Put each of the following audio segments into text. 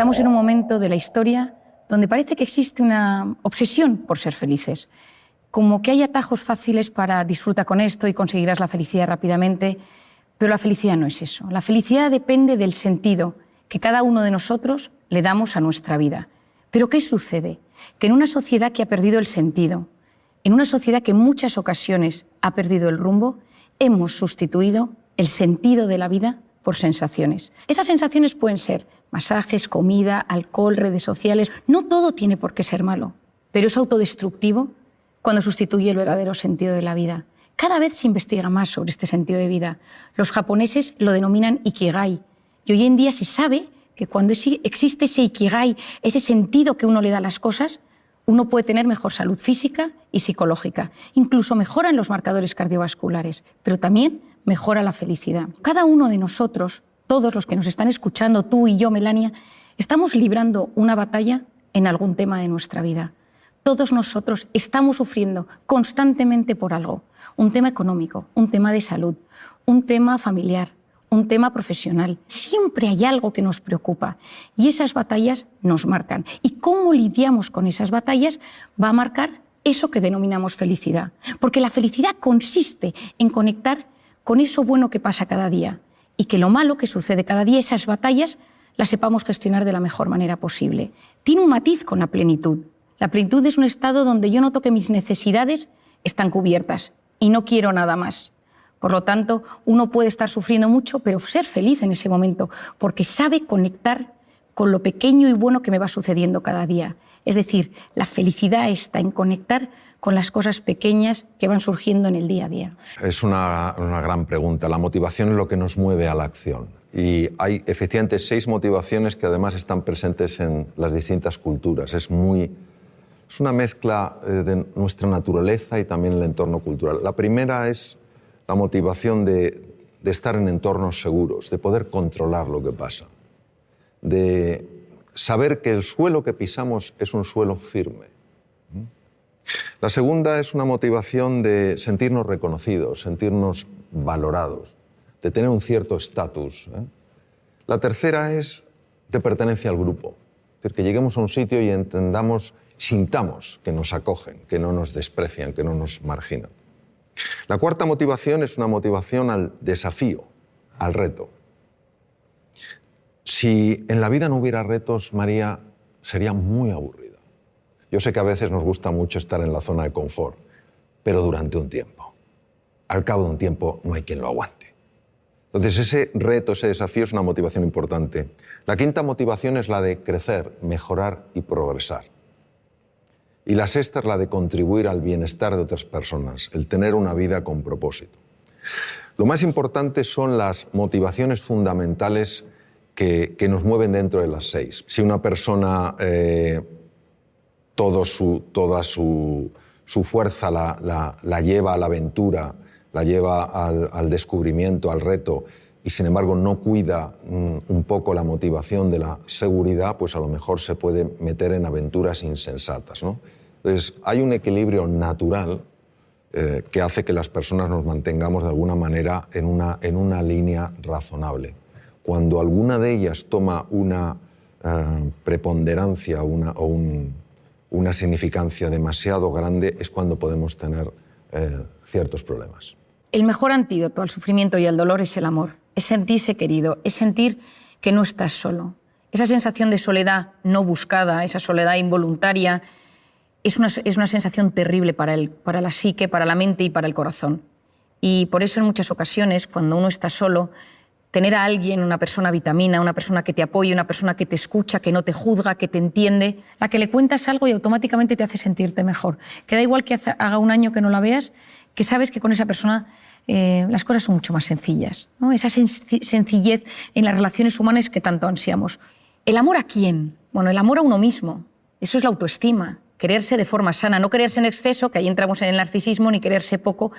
Estamos en un momento de la historia donde parece que existe una obsesión por ser felices, como que hay atajos fáciles para disfrutar con esto y conseguirás la felicidad rápidamente, pero la felicidad no es eso. La felicidad depende del sentido que cada uno de nosotros le damos a nuestra vida. ¿Pero qué sucede? Que en una sociedad que ha perdido el sentido, en una sociedad que en muchas ocasiones ha perdido el rumbo, hemos sustituido el sentido de la vida por sensaciones. Esas sensaciones pueden ser masajes, comida, alcohol, redes sociales. No todo tiene por qué ser malo, pero es autodestructivo cuando sustituye el verdadero sentido de la vida. Cada vez se investiga más sobre este sentido de vida. Los japoneses lo denominan Ikigai. Y hoy en día se sabe que cuando existe ese Ikigai, ese sentido que uno le da a las cosas, uno puede tener mejor salud física y psicológica. Incluso mejoran los marcadores cardiovasculares, pero también mejora la felicidad. Cada uno de nosotros, todos los que nos están escuchando, tú y yo, Melania, estamos librando una batalla en algún tema de nuestra vida. Todos nosotros estamos sufriendo constantemente por algo. Un tema económico, un tema de salud, un tema familiar, un tema profesional. Siempre hay algo que nos preocupa y esas batallas nos marcan. Y cómo lidiamos con esas batallas va a marcar eso que denominamos felicidad. Porque la felicidad consiste en conectar con eso bueno que pasa cada día y que lo malo que sucede cada día, esas batallas, las sepamos gestionar de la mejor manera posible. Tiene un matiz con la plenitud. La plenitud es un estado donde yo noto que mis necesidades están cubiertas y no quiero nada más. Por lo tanto, uno puede estar sufriendo mucho, pero ser feliz en ese momento, porque sabe conectar con lo pequeño y bueno que me va sucediendo cada día. Es decir, la felicidad está en conectar con las cosas pequeñas que van surgiendo en el día a día. Es una gran pregunta. La motivación es lo que nos mueve a la acción. Y hay efectivamente 6 motivaciones que además están presentes en las distintas culturas. Es una mezcla de nuestra naturaleza y también el entorno cultural. La primera es la motivación de estar en entornos seguros, de poder controlar lo que pasa, de saber que el suelo que pisamos es un suelo firme. La segunda es una motivación de sentirnos reconocidos, sentirnos valorados, de tener un cierto estatus. La tercera es de pertenencia al grupo, es decir, que lleguemos a un sitio y sintamos que nos acogen, que no nos desprecian, que no nos marginan. La cuarta motivación es una motivación al desafío, al reto. Si en la vida no hubiera retos, María, sería muy aburrida. Yo sé que a veces nos gusta mucho estar en la zona de confort, pero durante un tiempo. Al cabo de un tiempo no hay quien lo aguante. Entonces ese reto, ese desafío es una motivación importante. La quinta motivación es la de crecer, mejorar y progresar. Y la sexta es la de contribuir al bienestar de otras personas, el tener una vida con propósito. Lo más importante son las motivaciones fundamentales que nos mueven dentro de las 6. Si una persona toda su fuerza la lleva a la aventura, la lleva al descubrimiento, al reto, y sin embargo no cuida un poco la motivación de la seguridad, pues a lo mejor se puede meter en aventuras insensatas, ¿no? Entonces hay un equilibrio natural que hace que las personas nos mantengamos de alguna manera en una línea razonable. Cuando alguna de ellas toma una preponderancia o una significancia demasiado grande es cuando podemos tener ciertos problemas. El mejor antídoto al sufrimiento y al dolor es el amor. Es sentirse querido, es sentir que no estás solo. Esa sensación de soledad no buscada, esa soledad involuntaria, es una sensación terrible para la psique, para la mente y para el corazón. Y por eso en muchas ocasiones, cuando uno está solo, tener a alguien, una persona vitamina, una persona que te apoye, una persona que te escucha, que no te juzga, que te entiende, la que le cuentas algo y automáticamente te hace sentirte mejor. Que da igual que haga un año que no la veas, que sabes que con esa persona las cosas son mucho más sencillas, ¿no? Esa sencillez en las relaciones humanas que tanto ansiamos. ¿El amor a quién? Bueno, el amor a uno mismo. Eso es la autoestima. Quererse de forma sana, no quererse en exceso, que ahí entramos en el narcisismo, ni quererse poco,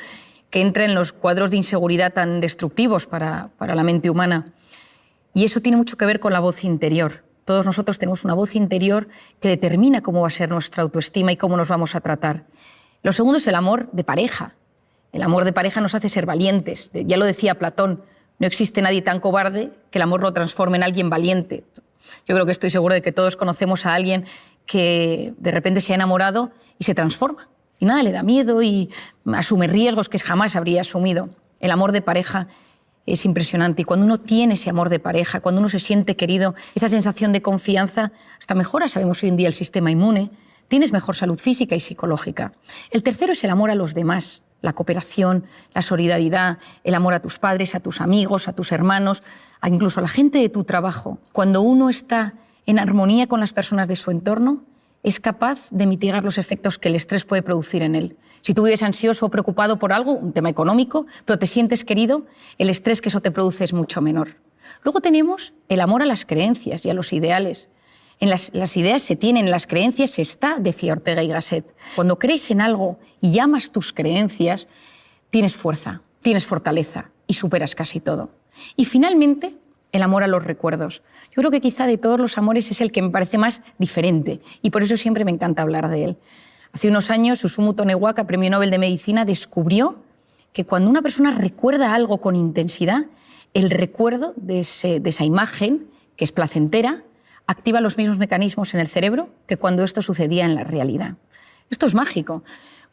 que entra en los cuadros de inseguridad tan destructivos para la mente humana. Y eso tiene mucho que ver con la voz interior. Todos nosotros tenemos una voz interior que determina cómo va a ser nuestra autoestima y cómo nos vamos a tratar. Lo segundo es el amor de pareja. El amor de pareja nos hace ser valientes. Ya lo decía Platón, no existe nadie tan cobarde que el amor lo transforme en alguien valiente. Yo creo que estoy seguro de que todos conocemos a alguien que de repente se ha enamorado y se transforma. Y nada, le da miedo y asume riesgos que jamás habría asumido. El amor de pareja es impresionante. Y cuando uno tiene ese amor de pareja, cuando uno se siente querido, esa sensación de confianza, hasta mejora, sabemos hoy en día, el sistema inmune, tienes mejor salud física y psicológica. El tercero es el amor a los demás, la cooperación, la solidaridad, el amor a tus padres, a tus amigos, a tus hermanos, incluso a la gente de tu trabajo. Cuando uno está en armonía con las personas de su entorno, es capaz de mitigar los efectos que el estrés puede producir en él. Si tú vives ansioso o preocupado por algo, un tema económico, pero te sientes querido, el estrés que eso te produce es mucho menor. Luego tenemos el amor a las creencias y a los ideales. Las ideas se tienen, en las creencias se está, decía Ortega y Gasset. Cuando crees en algo y amas tus creencias, tienes fuerza, tienes fortaleza y superas casi todo. Y finalmente, el amor a los recuerdos. Yo creo que quizá de todos los amores es el que me parece más diferente y por eso siempre me encanta hablar de él. Hace unos años, Susumu Tonewaka, Premio Nobel de Medicina, descubrió que cuando una persona recuerda algo con intensidad, el recuerdo de esa imagen, que es placentera, activa los mismos mecanismos en el cerebro que cuando esto sucedía en la realidad. Esto es mágico.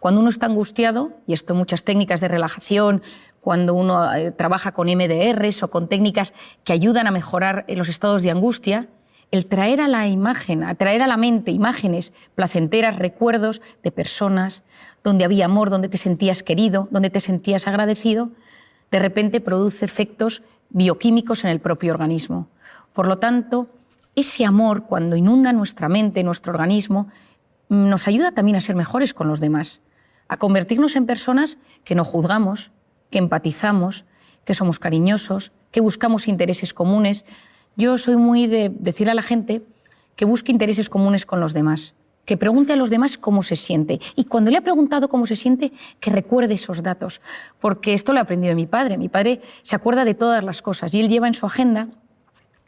Cuando uno está angustiado, y esto muchas técnicas de relajación, cuando uno trabaja con MDRs o con técnicas que ayudan a mejorar los estados de angustia, el traer a la imagen, atraer a la mente imágenes placenteras, recuerdos de personas donde había amor, donde te sentías querido, donde te sentías agradecido, de repente produce efectos bioquímicos en el propio organismo. Por lo tanto, ese amor, cuando inunda nuestra mente, nuestro organismo, nos ayuda también a ser mejores con los demás, a convertirnos en personas que no juzgamos, que empatizamos, que somos cariñosos, que buscamos intereses comunes. Yo soy muy de decir a la gente que busque intereses comunes con los demás, que pregunte a los demás cómo se siente. Y cuando le ha preguntado cómo se siente, que recuerde esos datos. Porque esto lo he aprendido de mi padre. Mi padre se acuerda de todas las cosas y él lleva en su agenda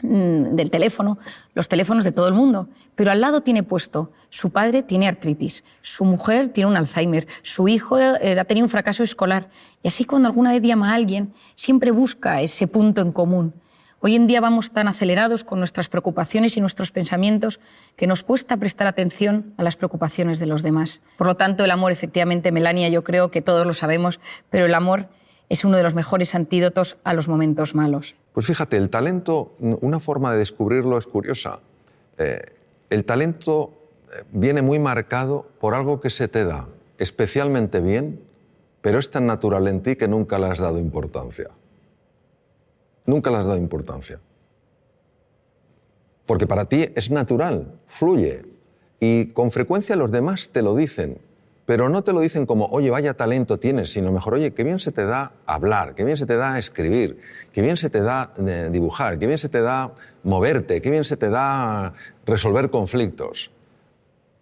del teléfono, los teléfonos de todo el mundo, pero al lado tiene puesto, su padre tiene artritis, su mujer tiene un Alzheimer, su hijo ha tenido un fracaso escolar, y así cuando alguna vez llama a alguien, siempre busca ese punto en común. Hoy en día vamos tan acelerados con nuestras preocupaciones y nuestros pensamientos que nos cuesta prestar atención a las preocupaciones de los demás. Por lo tanto, el amor, efectivamente, Melania, yo creo que todos lo sabemos, pero el amor es uno de los mejores antídotos a los momentos malos. Pues fíjate, el talento, una forma de descubrirlo es curiosa. El talento viene muy marcado por algo que se te da especialmente bien, pero es tan natural en ti que nunca le has dado importancia. Nunca le has dado importancia. Porque para ti es natural, fluye. Y con frecuencia los demás te lo dicen, pero no te lo dicen como, oye, vaya talento tienes, sino mejor, oye, qué bien se te da hablar, qué bien se te da escribir, qué bien se te da dibujar, qué bien se te da moverte, qué bien se te da resolver conflictos.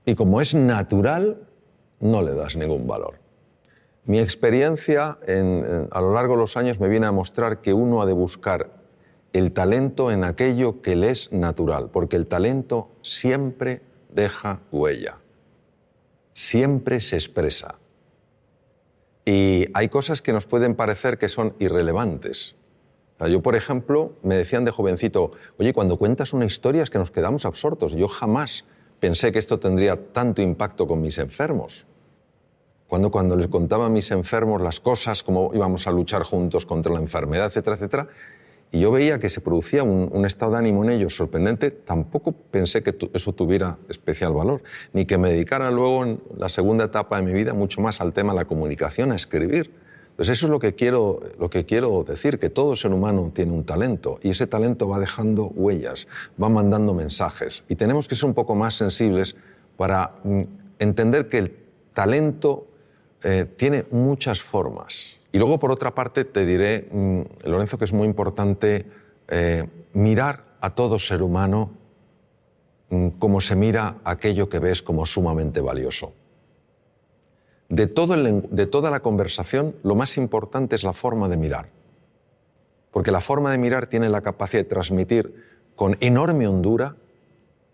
Y como es natural, no le das ningún valor. Mi experiencia a lo largo de los años me viene a mostrar que uno ha de buscar el talento en aquello que le es natural, porque el talento siempre deja huella. Siempre se expresa. Y hay cosas que nos pueden parecer que son irrelevantes. Yo, por ejemplo, me decían de jovencito, oye, cuando cuentas una historia es que nos quedamos absortos. Yo jamás pensé que esto tendría tanto impacto con mis enfermos. Cuando les contaba a mis enfermos las cosas, cómo íbamos a luchar juntos contra la enfermedad, etcétera, etcétera, y yo veía que se producía un estado de ánimo en ellos sorprendente, tampoco pensé que eso tuviera especial valor, ni que me dedicara luego en la segunda etapa de mi vida mucho más al tema de la comunicación, a escribir. Pues eso es lo que quiero decir, que todo ser humano tiene un talento y ese talento va dejando huellas, va mandando mensajes y tenemos que ser un poco más sensibles para entender que el talento tiene muchas formas. Y luego, por otra parte, te diré, Lorenzo, que es muy importante mirar a todo ser humano como se mira aquello que ves como sumamente valioso. De toda la conversación, lo más importante es la forma de mirar. Porque la forma de mirar tiene la capacidad de transmitir con enorme hondura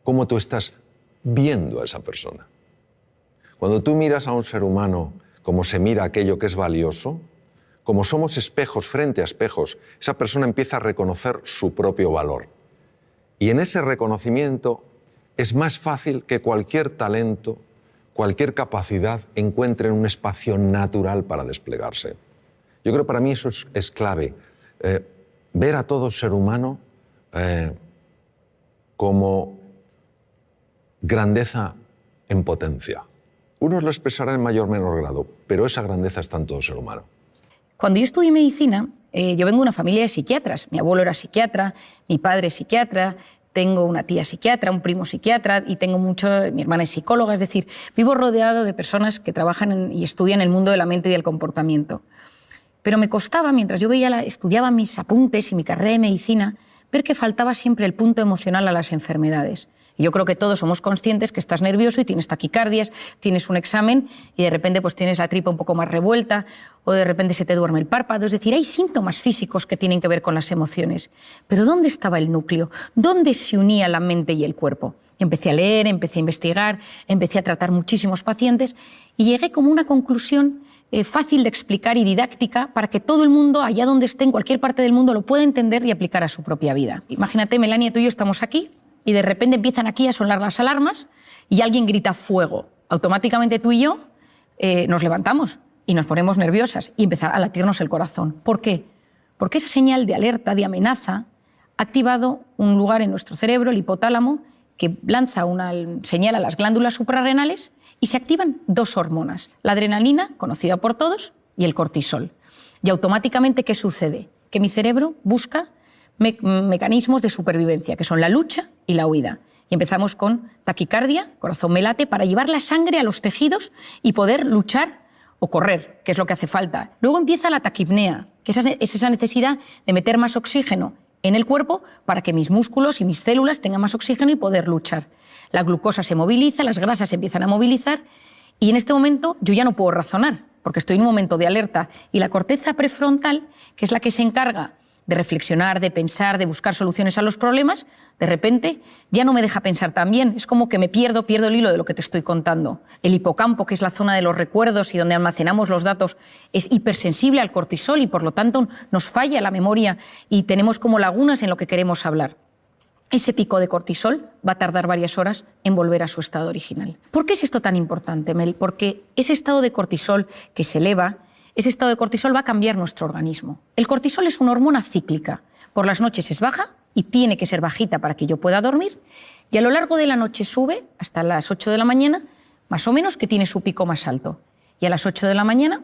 cómo tú estás viendo a esa persona. Cuando tú miras a un ser humano como se mira aquello que es valioso, como somos espejos frente a espejos, esa persona empieza a reconocer su propio valor. Y en ese reconocimiento es más fácil que cualquier talento, cualquier capacidad encuentre un espacio natural para desplegarse. Yo creo que para mí eso es clave. Ver a todo ser humano como grandeza en potencia. Unos lo expresarán en mayor o menor grado, pero esa grandeza está en todo ser humano. Cuando yo estudié medicina, yo vengo de una familia de psiquiatras. Mi abuelo era psiquiatra, mi padre es psiquiatra, tengo una tía psiquiatra, un primo psiquiatra y tengo mi hermana es psicóloga. Es decir, vivo rodeado de personas que trabajan y estudian el mundo de la mente y del comportamiento. Pero me costaba, mientras yo estudiaba mis apuntes y mi carrera de medicina, ver que faltaba siempre el punto emocional a las enfermedades. Y yo creo que todos somos conscientes que estás nervioso y tienes taquicardias, tienes un examen y de repente pues tienes la tripa un poco más revuelta o de repente se te duerme el párpado. Es decir, hay síntomas físicos que tienen que ver con las emociones. Pero ¿dónde estaba el núcleo? ¿Dónde se unía la mente y el cuerpo? Empecé a leer, empecé a investigar, empecé a tratar muchísimos pacientes y llegué como a una conclusión fácil de explicar y didáctica para que todo el mundo, allá donde esté, en cualquier parte del mundo, lo pueda entender y aplicar a su propia vida. Imagínate, Melania, tú y yo estamos aquí y de repente empiezan aquí a sonar las alarmas y alguien grita fuego. Automáticamente tú y yo nos levantamos y nos ponemos nerviosas y empieza a latirnos el corazón. ¿Por qué? Porque esa señal de alerta, de amenaza, ha activado un lugar en nuestro cerebro, el hipotálamo, que lanza una señal a las glándulas suprarrenales y se activan dos hormonas, la adrenalina, conocida por todos, y el cortisol. Y automáticamente, ¿qué sucede? Que mi cerebro busca mecanismos de supervivencia, que son la lucha y la huida. Y empezamos con taquicardia, corazón me late, para llevar la sangre a los tejidos y poder luchar o correr, que es lo que hace falta. Luego empieza la taquipnea, que es esa necesidad de meter más oxígeno en el cuerpo para que mis músculos y mis células tengan más oxígeno y poder luchar. La glucosa se moviliza, las grasas se empiezan a movilizar y en este momento yo ya no puedo razonar porque estoy en un momento de alerta y la corteza prefrontal, que es la que se encarga de reflexionar, de pensar, de buscar soluciones a los problemas, de repente ya no me deja pensar tan bien. Es como que pierdo el hilo de lo que te estoy contando. El hipocampo, que es la zona de los recuerdos y donde almacenamos los datos, es hipersensible al cortisol y por lo tanto nos falla la memoria y tenemos como lagunas en lo que queremos hablar. Ese pico de cortisol va a tardar varias horas en volver a su estado original. ¿Por qué es esto tan importante, Mel? Porque ese estado de cortisol que se eleva, ese estado de cortisol va a cambiar nuestro organismo. El cortisol es una hormona cíclica. Por las noches es baja y tiene que ser bajita para que yo pueda dormir y a lo largo de la noche sube hasta las 8 de la mañana, más o menos, que tiene su pico más alto. Y a las 8 de la mañana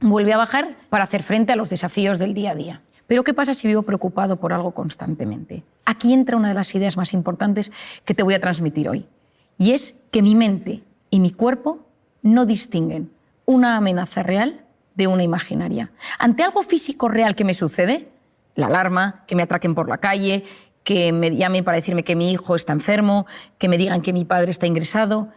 vuelve a bajar para hacer frente a los desafíos del día a día. Pero ¿qué pasa si vivo preocupado por algo constantemente? Aquí entra una de las ideas más importantes que te voy a transmitir hoy. Y es que mi mente y mi cuerpo no distinguen una amenaza real de una imaginaria. Ante algo físico real que me sucede, la alarma, que me atraquen por la calle, que me llamen para decirme que mi hijo está enfermo, que me digan que mi padre está ingresado,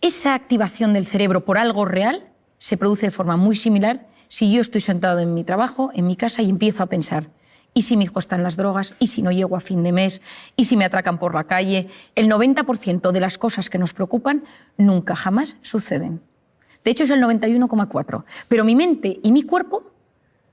esa activación del cerebro por algo real se produce de forma muy similar si yo estoy sentado en mi trabajo, en mi casa y empiezo a pensar, ¿y si mi hijo está en las drogas? ¿Y si no llego a fin de mes? ¿Y si me atracan por la calle? El 90% de las cosas que nos preocupan nunca jamás suceden. De hecho, es el 91,4%. Pero mi mente y mi cuerpo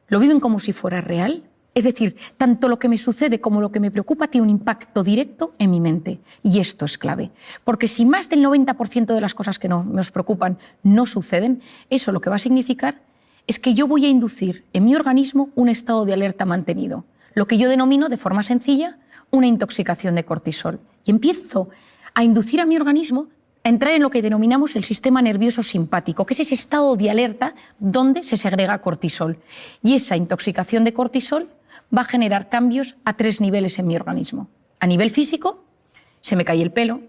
lo viven como si fuera real. Es decir, tanto lo que me sucede como lo que me preocupa tiene un impacto directo en mi mente. Y esto es clave. Porque si más del 90% de las cosas que nos preocupan no suceden, eso lo que va a significar es que yo voy a inducir en mi organismo un estado de alerta mantenido. Lo que yo denomino, de forma sencilla, una intoxicación de cortisol. Y empiezo a inducir a mi organismo a entrar en lo que denominamos el sistema nervioso simpático, que es ese estado de alerta donde se segrega cortisol. Y esa intoxicación de cortisol va a generar cambios a 3 niveles en mi organismo. A nivel físico, se me cae el pelo.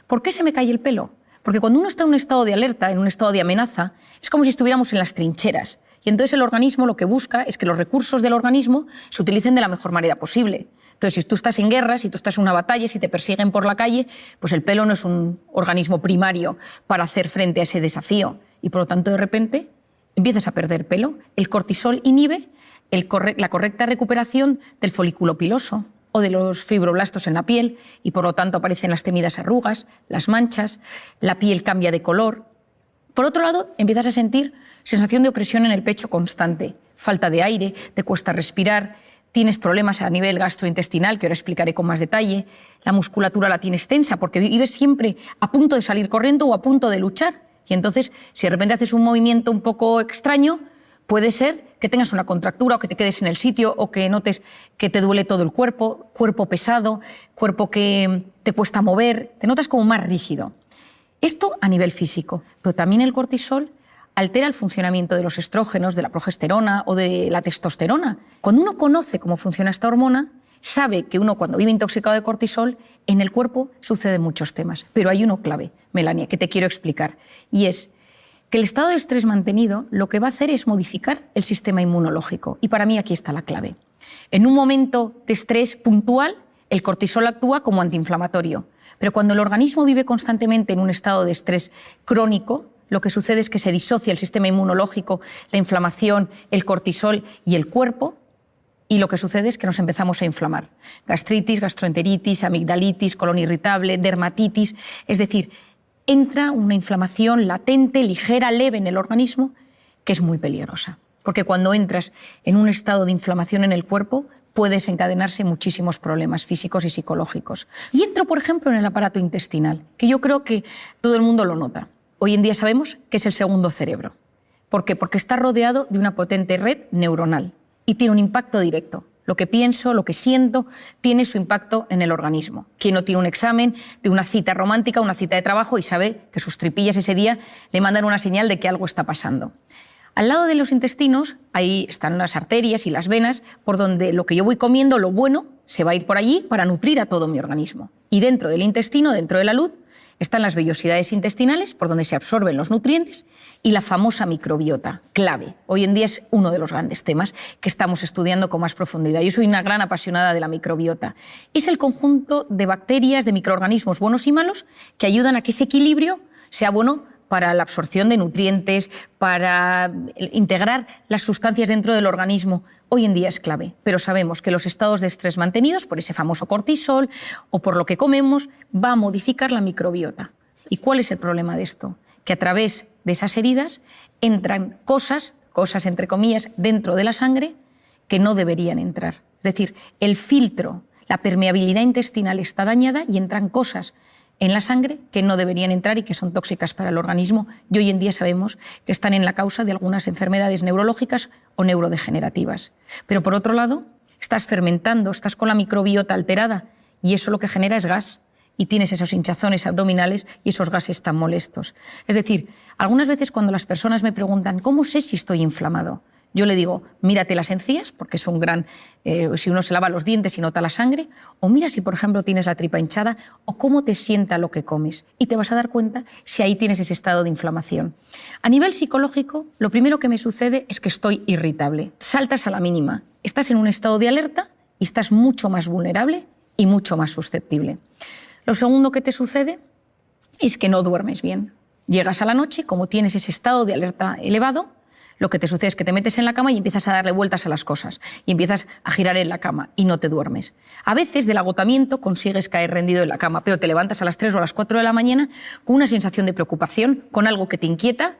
¿Por qué se me cae el pelo? Porque cuando uno está en un estado de alerta, en un estado de amenaza, es como si estuviéramos en las trincheras. Y entonces el organismo lo que busca es que los recursos del organismo se utilicen de la mejor manera posible. Entonces, si tú estás en guerra, si tú estás en una batalla, si te persiguen por la calle, pues el pelo no es un organismo primario para hacer frente a ese desafío. Y por lo tanto, de repente, empiezas a perder pelo. El cortisol inhibe la correcta recuperación del folículo piloso o de los fibroblastos en la piel y por lo tanto aparecen las temidas arrugas, las manchas, la piel cambia de color. Por otro lado, empiezas a sentir sensación de opresión en el pecho constante, falta de aire, te cuesta respirar, tienes problemas a nivel gastrointestinal, que ahora explicaré con más detalle, la musculatura la tienes tensa porque vives siempre a punto de salir corriendo o a punto de luchar. Y entonces, si de repente haces un movimiento un poco extraño, puede ser que tengas una contractura o que te quedes en el sitio o que notes que te duele todo el cuerpo, cuerpo pesado, cuerpo que te cuesta mover, te notas como más rígido. Esto a nivel físico, pero también el cortisol altera el funcionamiento de los estrógenos, de la progesterona o de la testosterona. Cuando uno conoce cómo funciona esta hormona, sabe que uno cuando vive intoxicado de cortisol, en el cuerpo suceden muchos temas. Pero hay uno clave, Melania, que te quiero explicar, y es que el estado de estrés mantenido lo que va a hacer es modificar el sistema inmunológico. Y para mí aquí está la clave. En un momento de estrés puntual, el cortisol actúa como antiinflamatorio. Pero cuando el organismo vive constantemente en un estado de estrés crónico, lo que sucede es que se disocia el sistema inmunológico, la inflamación, el cortisol y el cuerpo, y lo que sucede es que nos empezamos a inflamar. Gastritis, gastroenteritis, amigdalitis, colon irritable, dermatitis, es decir, entra una inflamación latente, ligera, leve en el organismo, que es muy peligrosa. Porque cuando entras en un estado de inflamación en el cuerpo, puede desencadenarse muchísimos problemas físicos y psicológicos. Y entro, por ejemplo, en el aparato intestinal, que yo creo que todo el mundo lo nota. Hoy en día sabemos que es el segundo cerebro. ¿Por qué? Porque está rodeado de una potente red neuronal y tiene un impacto directo. Lo que pienso, lo que siento, tiene su impacto en el organismo. Quien no tiene un examen de una cita romántica, una cita de trabajo y sabe que sus tripillas ese día le mandan una señal de que algo está pasando. Al lado de los intestinos, ahí están las arterias y las venas, por donde lo que yo voy comiendo, lo bueno, se va a ir por allí para nutrir a todo mi organismo. Y dentro del intestino, dentro de la luz, están las vellosidades intestinales, por donde se absorben los nutrientes, y la famosa microbiota, clave. Hoy en día es uno de los grandes temas que estamos estudiando con más profundidad. Yo soy una gran apasionada de la microbiota. Es el conjunto de bacterias, de microorganismos buenos y malos, que ayudan a que ese equilibrio sea bueno para la absorción de nutrientes, para integrar las sustancias dentro del organismo. Hoy en día es clave, pero sabemos que los estados de estrés mantenidos por ese famoso cortisol o por lo que comemos va a modificar la microbiota. ¿Y cuál es el problema de esto? Que a través de esas heridas entran cosas entre comillas, dentro de la sangre que no deberían entrar. Es decir, el filtro, la permeabilidad intestinal está dañada y entran cosas en la sangre que no deberían entrar y que son tóxicas para el organismo, y hoy en día sabemos que están en la causa de algunas enfermedades neurológicas o neurodegenerativas. Pero por otro lado, estás fermentando, estás con la microbiota alterada y eso lo que genera es gas y tienes esos hinchazones abdominales y esos gases tan molestos. Es decir, algunas veces cuando las personas me preguntan ¿cómo sé si estoy inflamado? Yo le digo, mírate las encías, porque es un gran... si uno se lava los dientes y nota la sangre, o mira si, por ejemplo, tienes la tripa hinchada, o cómo te sienta lo que comes. Y te vas a dar cuenta si ahí tienes ese estado de inflamación. A nivel psicológico, lo primero que me sucede es que estoy irritable. Saltas a la mínima. Estás en un estado de alerta y estás mucho más vulnerable y mucho más susceptible. Lo segundo que te sucede es que no duermes bien. Llegas a la noche, como tienes ese estado de alerta elevado, lo que te sucede es que te metes en la cama y empiezas a darle vueltas a las cosas y empiezas a girar en la cama y no te duermes. A veces del agotamiento consigues caer rendido en la cama, pero te levantas a las 3 o a las 4 de la mañana con una sensación de preocupación, con algo que te inquieta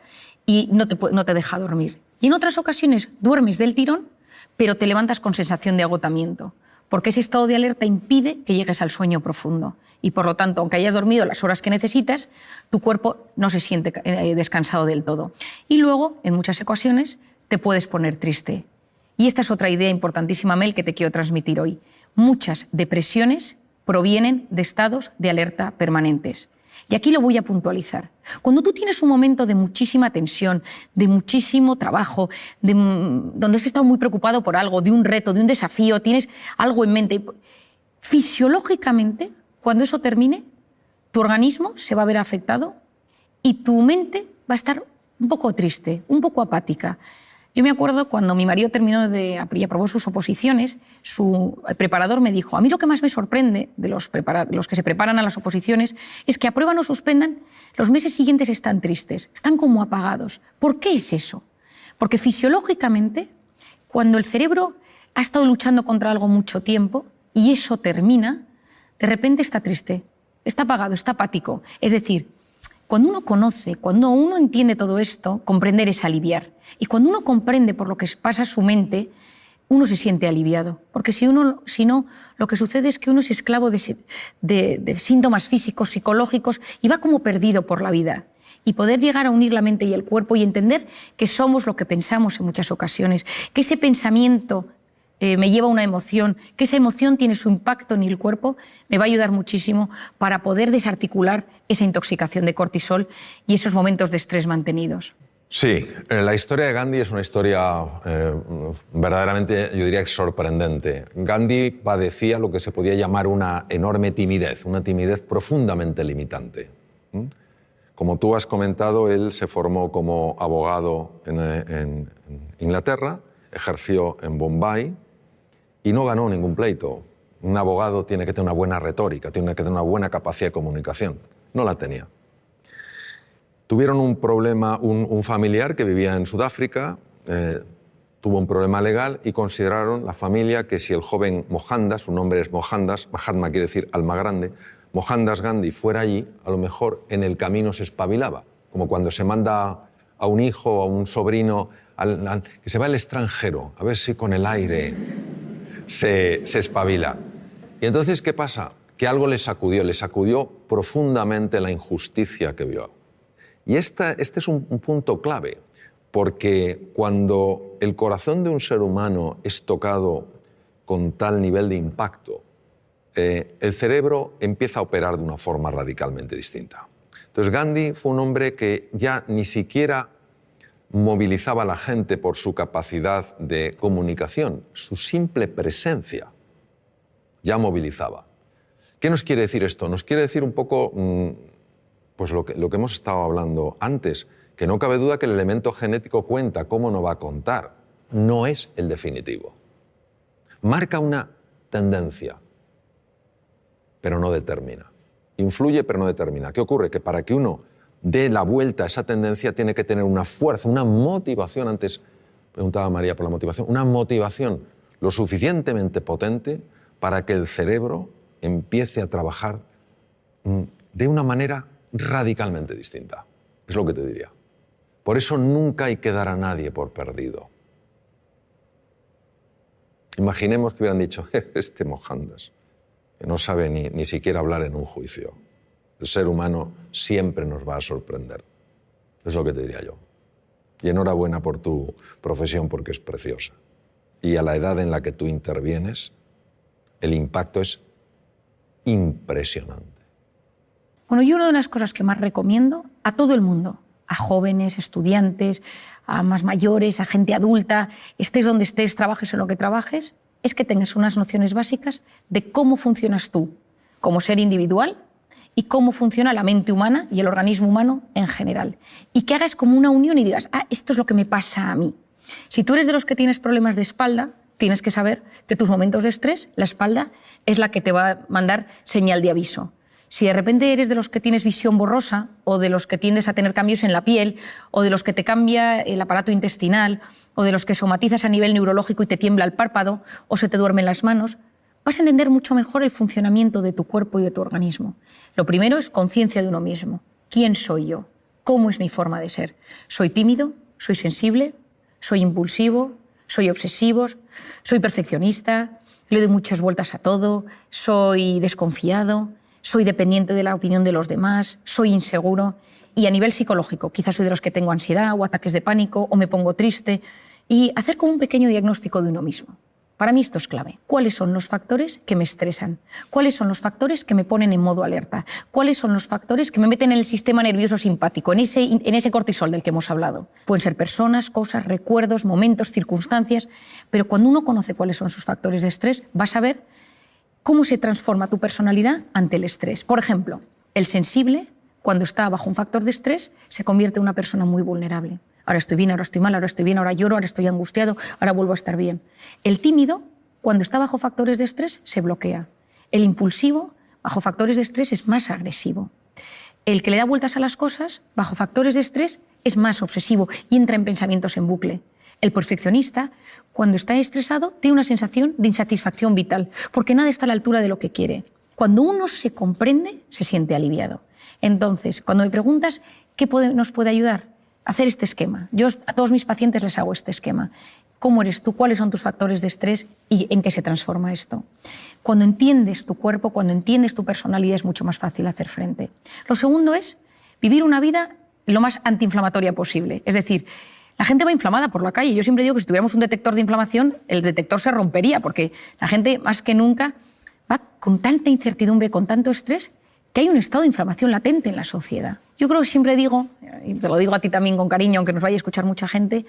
y no te deja dormir. Y en otras ocasiones duermes del tirón, pero te levantas con sensación de agotamiento, porque ese estado de alerta impide que llegues al sueño profundo. Y por lo tanto, aunque hayas dormido las horas que necesitas, tu cuerpo no se siente descansado del todo. Y luego, en muchas ocasiones, te puedes poner triste. Y esta es otra idea importantísima, Mel, que te quiero transmitir hoy. Muchas depresiones provienen de estados de alerta permanentes. Y aquí lo voy a puntualizar. Cuando tú tienes un momento de muchísima tensión, de muchísimo trabajo, donde has estado muy preocupado por algo, de un reto, de un desafío, tienes algo en mente, fisiológicamente, cuando eso termine, tu organismo se va a ver afectado y tu mente va a estar un poco triste, un poco apática. Yo me acuerdo cuando mi marido terminó y aprobó sus oposiciones, su preparador me dijo, a mí lo que más me sorprende de los que se preparan a las oposiciones es que aprueban o suspendan, los meses siguientes están tristes, están como apagados. ¿Por qué es eso? Porque fisiológicamente, cuando el cerebro ha estado luchando contra algo mucho tiempo y eso termina, de repente está triste, está apagado, está apático. Es decir, cuando uno conoce, cuando uno entiende todo esto, comprender es aliviar. Y cuando uno comprende por lo que pasa su mente, uno se siente aliviado. Porque si no, lo que sucede es que uno es esclavo de síntomas físicos, psicológicos, y va como perdido por la vida. Y poder llegar a unir la mente y el cuerpo y entender que somos lo que pensamos en muchas ocasiones, que ese pensamiento me lleva a una emoción, que esa emoción tiene su impacto en el cuerpo, me va a ayudar muchísimo para poder desarticular esa intoxicación de cortisol y esos momentos de estrés mantenidos. Sí, la historia de Gandhi es una historia verdaderamente, yo diría, sorprendente. Gandhi padecía lo que se podía llamar una enorme timidez, una timidez profundamente limitante. Como tú has comentado, él se formó como abogado en Inglaterra, ejerció en Bombay y no ganó ningún pleito. Un abogado tiene que tener una buena retórica, tiene que tener una buena capacidad de comunicación. No la tenía. Tuvieron un problema, un familiar que vivía en Sudáfrica, tuvo un problema legal y consideraron la familia que si el joven Mohandas, su nombre es Mohandas, Mahatma quiere decir alma grande, Mohandas Gandhi fuera allí, a lo mejor en el camino se espabilaba, como cuando se manda a un hijo o a un sobrino que se va al extranjero, a ver si con el aire se espabila. Y entonces, ¿qué pasa? Que algo le sacudió profundamente la injusticia que vio. Y este es un punto clave, porque cuando el corazón de un ser humano es tocado con tal nivel de impacto, el cerebro empieza a operar de una forma radicalmente distinta. Entonces Gandhi fue un hombre que ya ni siquiera movilizaba a la gente por su capacidad de comunicación, su simple presencia ya movilizaba. ¿Qué nos quiere decir esto? Nos quiere decir un poco pues lo que hemos estado hablando antes, que no cabe duda que el elemento genético cuenta, ¿cómo no va a contar? No es el definitivo. Marca una tendencia, pero no determina. Influye, pero no determina. ¿Qué ocurre? Que para que uno dé la vuelta a esa tendencia tiene que tener una fuerza, una motivación. Antes preguntaba María por la motivación. Una motivación lo suficientemente potente para que el cerebro empiece a trabajar de una manera radicalmente distinta. Es lo que te diría. Por eso nunca hay que dar a nadie por perdido. Imaginemos que hubieran dicho, este Mohandas, que no sabe ni siquiera hablar en un juicio. El ser humano siempre nos va a sorprender. Es lo que te diría yo. Y enhorabuena por tu profesión porque es preciosa. Y a la edad en la que tú intervienes, el impacto es impresionante. Bueno, yo una de las cosas que más recomiendo a todo el mundo, a jóvenes, estudiantes, a más mayores, a gente adulta, estés donde estés, trabajes en lo que trabajes, es que tengas unas nociones básicas de cómo funcionas tú como ser individual y cómo funciona la mente humana y el organismo humano en general. Y que hagas como una unión y digas, esto es lo que me pasa a mí. Si tú eres de los que tienes problemas de espalda, tienes que saber que tus momentos de estrés, la espalda es la que te va a mandar señal de aviso. Si de repente eres de los que tienes visión borrosa o de los que tiendes a tener cambios en la piel o de los que te cambia el aparato intestinal o de los que somatizas a nivel neurológico y te tiembla el párpado o se te duermen las manos, vas a entender mucho mejor el funcionamiento de tu cuerpo y de tu organismo. Lo primero es conciencia de uno mismo. ¿Quién soy yo? ¿Cómo es mi forma de ser? ¿Soy tímido? ¿Soy sensible? ¿Soy impulsivo? ¿Soy obsesivo? ¿Soy perfeccionista? ¿Le doy muchas vueltas a todo? ¿Soy desconfiado? ¿Soy dependiente de la opinión de los demás? ¿Soy inseguro? Y a nivel psicológico, quizás soy de los que tengo ansiedad o ataques de pánico o me pongo triste. Y hacer como un pequeño diagnóstico de uno mismo. Para mí esto es clave. ¿Cuáles son los factores que me estresan? ¿Cuáles son los factores que me ponen en modo alerta? ¿Cuáles son los factores que me meten en el sistema nervioso simpático, en ese cortisol del que hemos hablado? Pueden ser personas, cosas, recuerdos, momentos, circunstancias, pero cuando uno conoce cuáles son sus factores de estrés, vas a ver cómo se transforma tu personalidad ante el estrés. Por ejemplo, el sensible, cuando está bajo un factor de estrés, se convierte en una persona muy vulnerable. Ahora estoy bien, ahora estoy mal, ahora estoy bien, ahora lloro, ahora estoy angustiado, ahora vuelvo a estar bien. El tímido, cuando está bajo factores de estrés, se bloquea. El impulsivo, bajo factores de estrés, es más agresivo. El que le da vueltas a las cosas, bajo factores de estrés, es más obsesivo y entra en pensamientos en bucle. El perfeccionista, cuando está estresado, tiene una sensación de insatisfacción vital, porque nada está a la altura de lo que quiere. Cuando uno se comprende, se siente aliviado. Entonces, cuando me preguntas qué nos puede ayudar, hacer este esquema. Yo a todos mis pacientes les hago este esquema. cómo eres tú, cuáles son tus factores de estrés y en qué se transforma esto. Cuando entiendes tu cuerpo, cuando entiendes tu personalidad, es mucho más fácil hacer frente. Lo segundo es vivir una vida lo más antiinflamatoria posible. Es decir, la gente va inflamada por la calle. Yo siempre digo que si tuviéramos un detector de inflamación, el detector se rompería, porque la gente más que nunca va con tanta incertidumbre, con tanto estrés, que hay un estado de inflamación latente en la sociedad. Yo creo que siempre digo, y te lo digo a ti también con cariño, aunque nos vaya a escuchar mucha gente,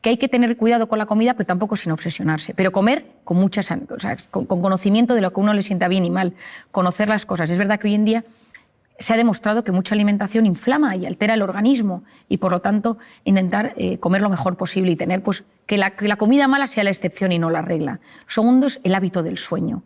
que hay que tener cuidado con la comida, pero tampoco sin obsesionarse. Pero comer con con conocimiento de lo que a uno le sienta bien y mal, conocer las cosas. Es verdad que hoy en día se ha demostrado que mucha alimentación inflama y altera el organismo y, por lo tanto, intentar comer lo mejor posible y tener que la comida mala sea la excepción y no la regla. Lo segundo es el hábito del sueño.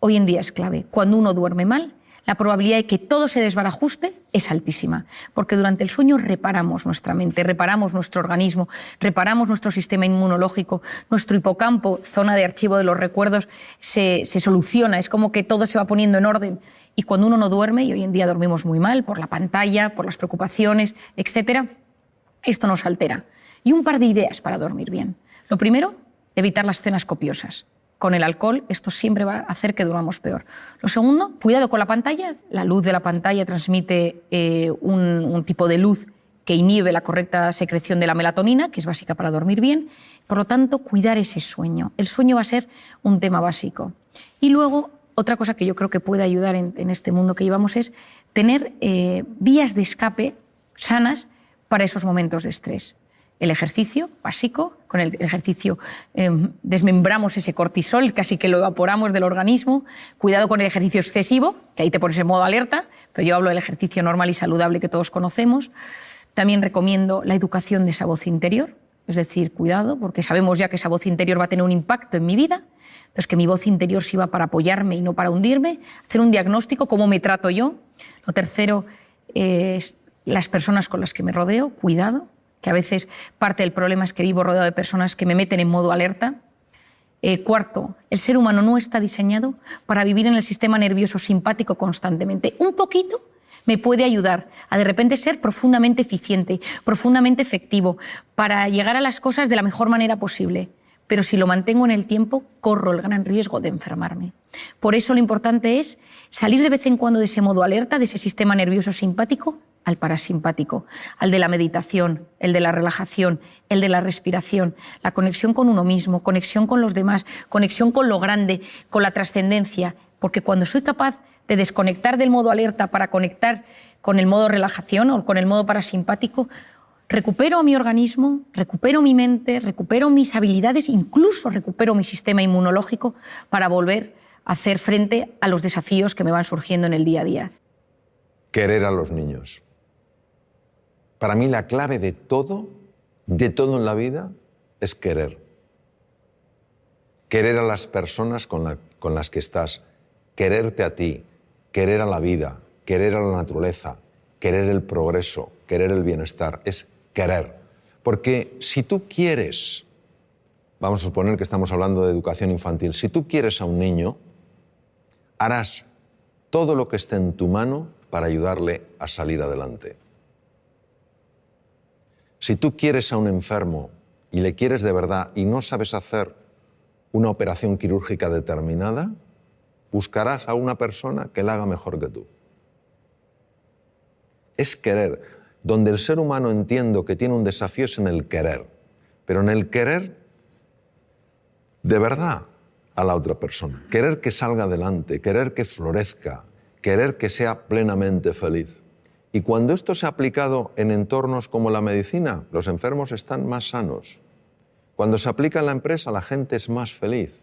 Hoy en día es clave. Cuando uno duerme mal, la probabilidad de que todo se desbarajuste es altísima, porque durante el sueño reparamos nuestra mente, reparamos nuestro organismo, reparamos nuestro sistema inmunológico, nuestro hipocampo, zona de archivo de los recuerdos, se soluciona, es como que todo se va poniendo en orden. Y cuando uno no duerme, y hoy en día dormimos muy mal por la pantalla, por las preocupaciones, etc., esto nos altera. Y un par de ideas para dormir bien. Lo primero, evitar las cenas copiosas. Con el alcohol esto siempre va a hacer que durmamos peor. Lo segundo, cuidado con la pantalla. La luz de la pantalla transmite un tipo de luz que inhibe la correcta secreción de la melatonina, que es básica para dormir bien. Por lo tanto, cuidar ese sueño. El sueño va a ser un tema básico. Y luego, otra cosa que yo creo que puede ayudar en este mundo que llevamos es tener vías de escape sanas para esos momentos de estrés. El ejercicio básico, con el ejercicio desmembramos ese cortisol, casi que lo evaporamos del organismo. Cuidado con el ejercicio excesivo, que ahí te pones en modo alerta, pero yo hablo del ejercicio normal y saludable que todos conocemos. También recomiendo la educación de esa voz interior, es decir, cuidado, porque sabemos ya que esa voz interior va a tener un impacto en mi vida. Entonces, que mi voz interior sirva para apoyarme y no para hundirme. Hacer un diagnóstico, cómo me trato yo. Lo tercero es las personas con las que me rodeo, cuidado, que a veces parte del problema es que vivo rodeado de personas que me meten en modo alerta. Cuarto, el ser humano no está diseñado para vivir en el sistema nervioso simpático constantemente. Un poquito me puede ayudar a de repente ser profundamente eficiente, profundamente efectivo, para llegar a las cosas de la mejor manera posible. Pero si lo mantengo en el tiempo, corro el gran riesgo de enfermarme. Por eso lo importante es salir de vez en cuando de ese modo alerta, de ese sistema nervioso simpático, al parasimpático, al de la meditación, el de la relajación, el de la respiración, la conexión con uno mismo, conexión con los demás, conexión con lo grande, con la trascendencia, porque cuando soy capaz de desconectar del modo alerta para conectar con el modo relajación o con el modo parasimpático, recupero mi organismo, recupero mi mente, recupero mis habilidades, incluso recupero mi sistema inmunológico para volver a hacer frente a los desafíos que me van surgiendo en el día a día. Querer a los niños. Para mí la clave de todo en la vida, es querer. Querer a las personas con las que estás, quererte a ti, querer a la vida, querer a la naturaleza, querer el progreso, querer el bienestar, es querer. Porque si tú quieres, vamos a suponer que estamos hablando de educación infantil, si tú quieres a un niño, harás todo lo que esté en tu mano para ayudarle a salir adelante. Si tú quieres a un enfermo y le quieres de verdad y no sabes hacer una operación quirúrgica determinada, buscarás a una persona que la haga mejor que tú. Es querer. Donde el ser humano entiendo que tiene un desafío es en el querer, pero en el querer de verdad a la otra persona. Querer que salga adelante, querer que florezca, querer que sea plenamente feliz. Y cuando esto se ha aplicado en entornos como la medicina, los enfermos están más sanos. Cuando se aplica en la empresa, la gente es más feliz.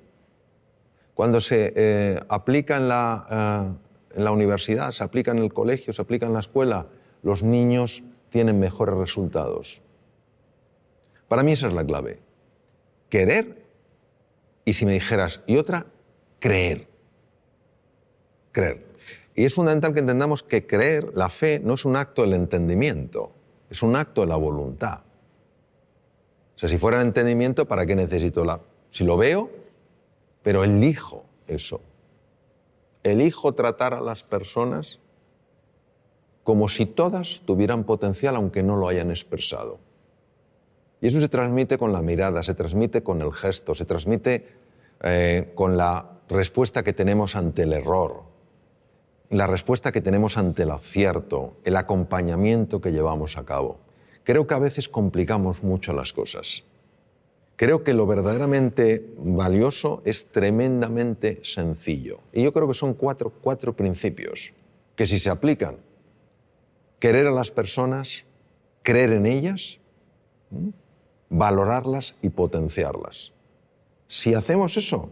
Cuando se aplica en la universidad, se aplica en el colegio, se aplica en la escuela, los niños tienen mejores resultados. Para mí esa es la clave. Querer, y si me dijeras, y otra, creer. Creer. Y es fundamental que entendamos que creer, la fe, no es un acto del entendimiento, es un acto de la voluntad. O sea, si fuera el entendimiento, ¿para qué necesito la...? Si lo veo, pero elijo eso. Elijo tratar a las personas como si todas tuvieran potencial, aunque no lo hayan expresado. Y eso se transmite con la mirada, se transmite con el gesto, se transmite con la respuesta que tenemos ante el error, la respuesta que tenemos ante el acierto, el acompañamiento que llevamos a cabo. Creo que a veces complicamos mucho las cosas. Creo que lo verdaderamente valioso es tremendamente sencillo. Y yo creo que son cuatro principios que si se aplican, querer a las personas, creer en ellas, valorarlas y potenciarlas. Si hacemos eso,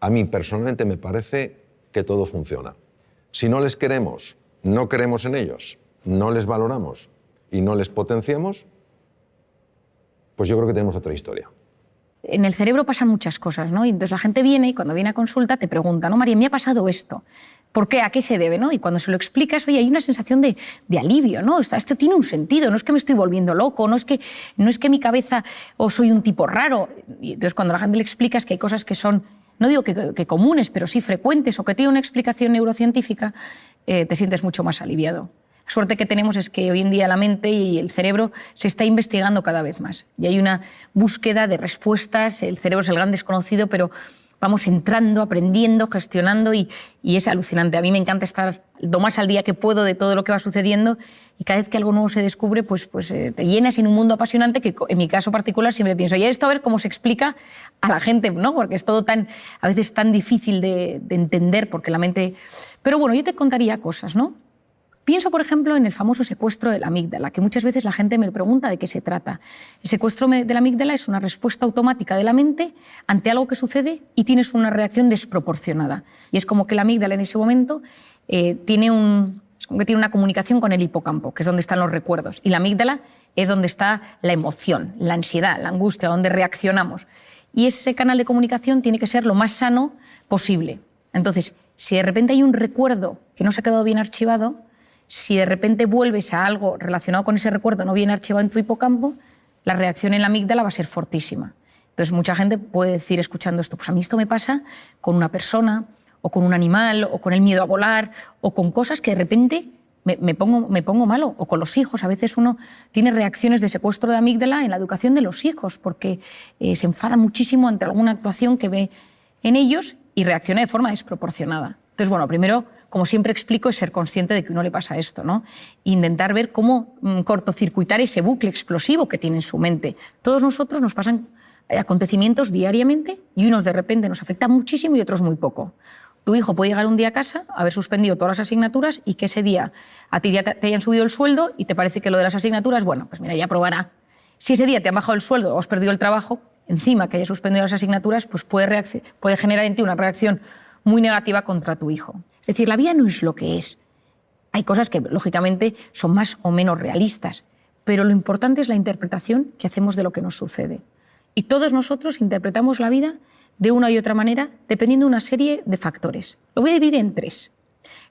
a mí personalmente me parece que todo funciona. Si no les queremos, no creemos en ellos, no les valoramos y no les potenciamos, pues yo creo que tenemos otra historia. En el cerebro pasan muchas cosas, ¿no? Y entonces la gente viene y cuando viene a consulta te pregunta, ¿no, María, me ha pasado esto? ¿Por qué? ¿A qué se debe? ¿No? Y cuando se lo explicas, oye, hay una sensación de alivio, ¿no? Esto tiene un sentido, no es que me estoy volviendo loco, no es que mi cabeza o soy un tipo raro. Y entonces cuando la gente le explicas que hay cosas que son, no digo que comunes, pero sí frecuentes o que tienen una explicación neurocientífica, te sientes mucho más aliviado. La suerte que tenemos es que hoy en día la mente y el cerebro se está investigando cada vez más. Y hay una búsqueda de respuestas, el cerebro es el gran desconocido, pero vamos entrando, aprendiendo, gestionando y es alucinante. A mí me encanta estar lo más al día que puedo de todo lo que va sucediendo y cada vez que algo nuevo se descubre, pues te llenas en un mundo apasionante que en mi caso particular siempre pienso, y esto a ver cómo se explica a la gente, ¿no? Porque es todo a veces tan difícil de entender porque la mente... Pero bueno, yo te contaría cosas, ¿no? Pienso, por ejemplo, en el famoso secuestro de la amígdala, que muchas veces la gente me pregunta de qué se trata. El secuestro de la amígdala es una respuesta automática de la mente ante algo que sucede y tienes una reacción desproporcionada. Y es como que la amígdala en ese momento tiene una comunicación con el hipocampo, que es donde están los recuerdos. Y la amígdala es donde está la emoción, la ansiedad, la angustia, donde reaccionamos. Y ese canal de comunicación tiene que ser lo más sano posible. Entonces, si de repente hay un recuerdo que no se ha quedado bien archivado, si de repente vuelves a algo relacionado con ese recuerdo no bien archivado en tu hipocampo, la reacción en la amígdala va a ser fortísima. Entonces mucha gente puede decir escuchando esto, pues a mí esto me pasa con una persona o con un animal o con el miedo a volar o con cosas que de repente me pongo malo, o con los hijos. A veces uno tiene reacciones de secuestro de amígdala en la educación de los hijos porque se enfada muchísimo ante alguna actuación que ve en ellos y reacciona de forma desproporcionada. Entonces, bueno, primero, como siempre explico, es ser consciente de que a uno le pasa esto, ¿no? Intentar ver cómo cortocircuitar ese bucle explosivo que tiene en su mente. Todos nosotros nos pasan acontecimientos diariamente y unos de repente nos afectan muchísimo y otros muy poco. Tu hijo puede llegar un día a casa, haber suspendido todas las asignaturas y que ese día a ti ya te hayan subido el sueldo y te parece que lo de las asignaturas, bueno, pues mira, ya probará. Si ese día te han bajado el sueldo o has perdido el trabajo, encima que hayas suspendido las asignaturas, pues puede generar en ti una reacción muy negativa contra tu hijo. Es decir, la vida no es lo que es. Hay cosas que, lógicamente, son más o menos realistas, pero lo importante es la interpretación que hacemos de lo que nos sucede. Y todos nosotros interpretamos la vida de una y otra manera dependiendo de una serie de factores. Lo voy a dividir en tres.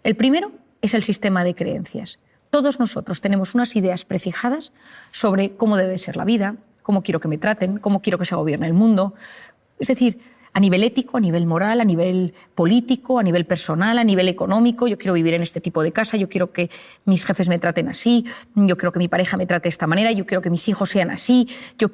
El primero es el sistema de creencias. Todos nosotros tenemos unas ideas prefijadas sobre cómo debe ser la vida, cómo quiero que me traten, cómo quiero que se gobierne el mundo. Es decir, a nivel ético, a nivel moral, a nivel político, a nivel personal, a nivel económico. Yo quiero vivir en este tipo de casa, yo quiero que mis jefes me traten así, yo quiero que mi pareja me trate de esta manera, yo quiero que mis hijos sean así, O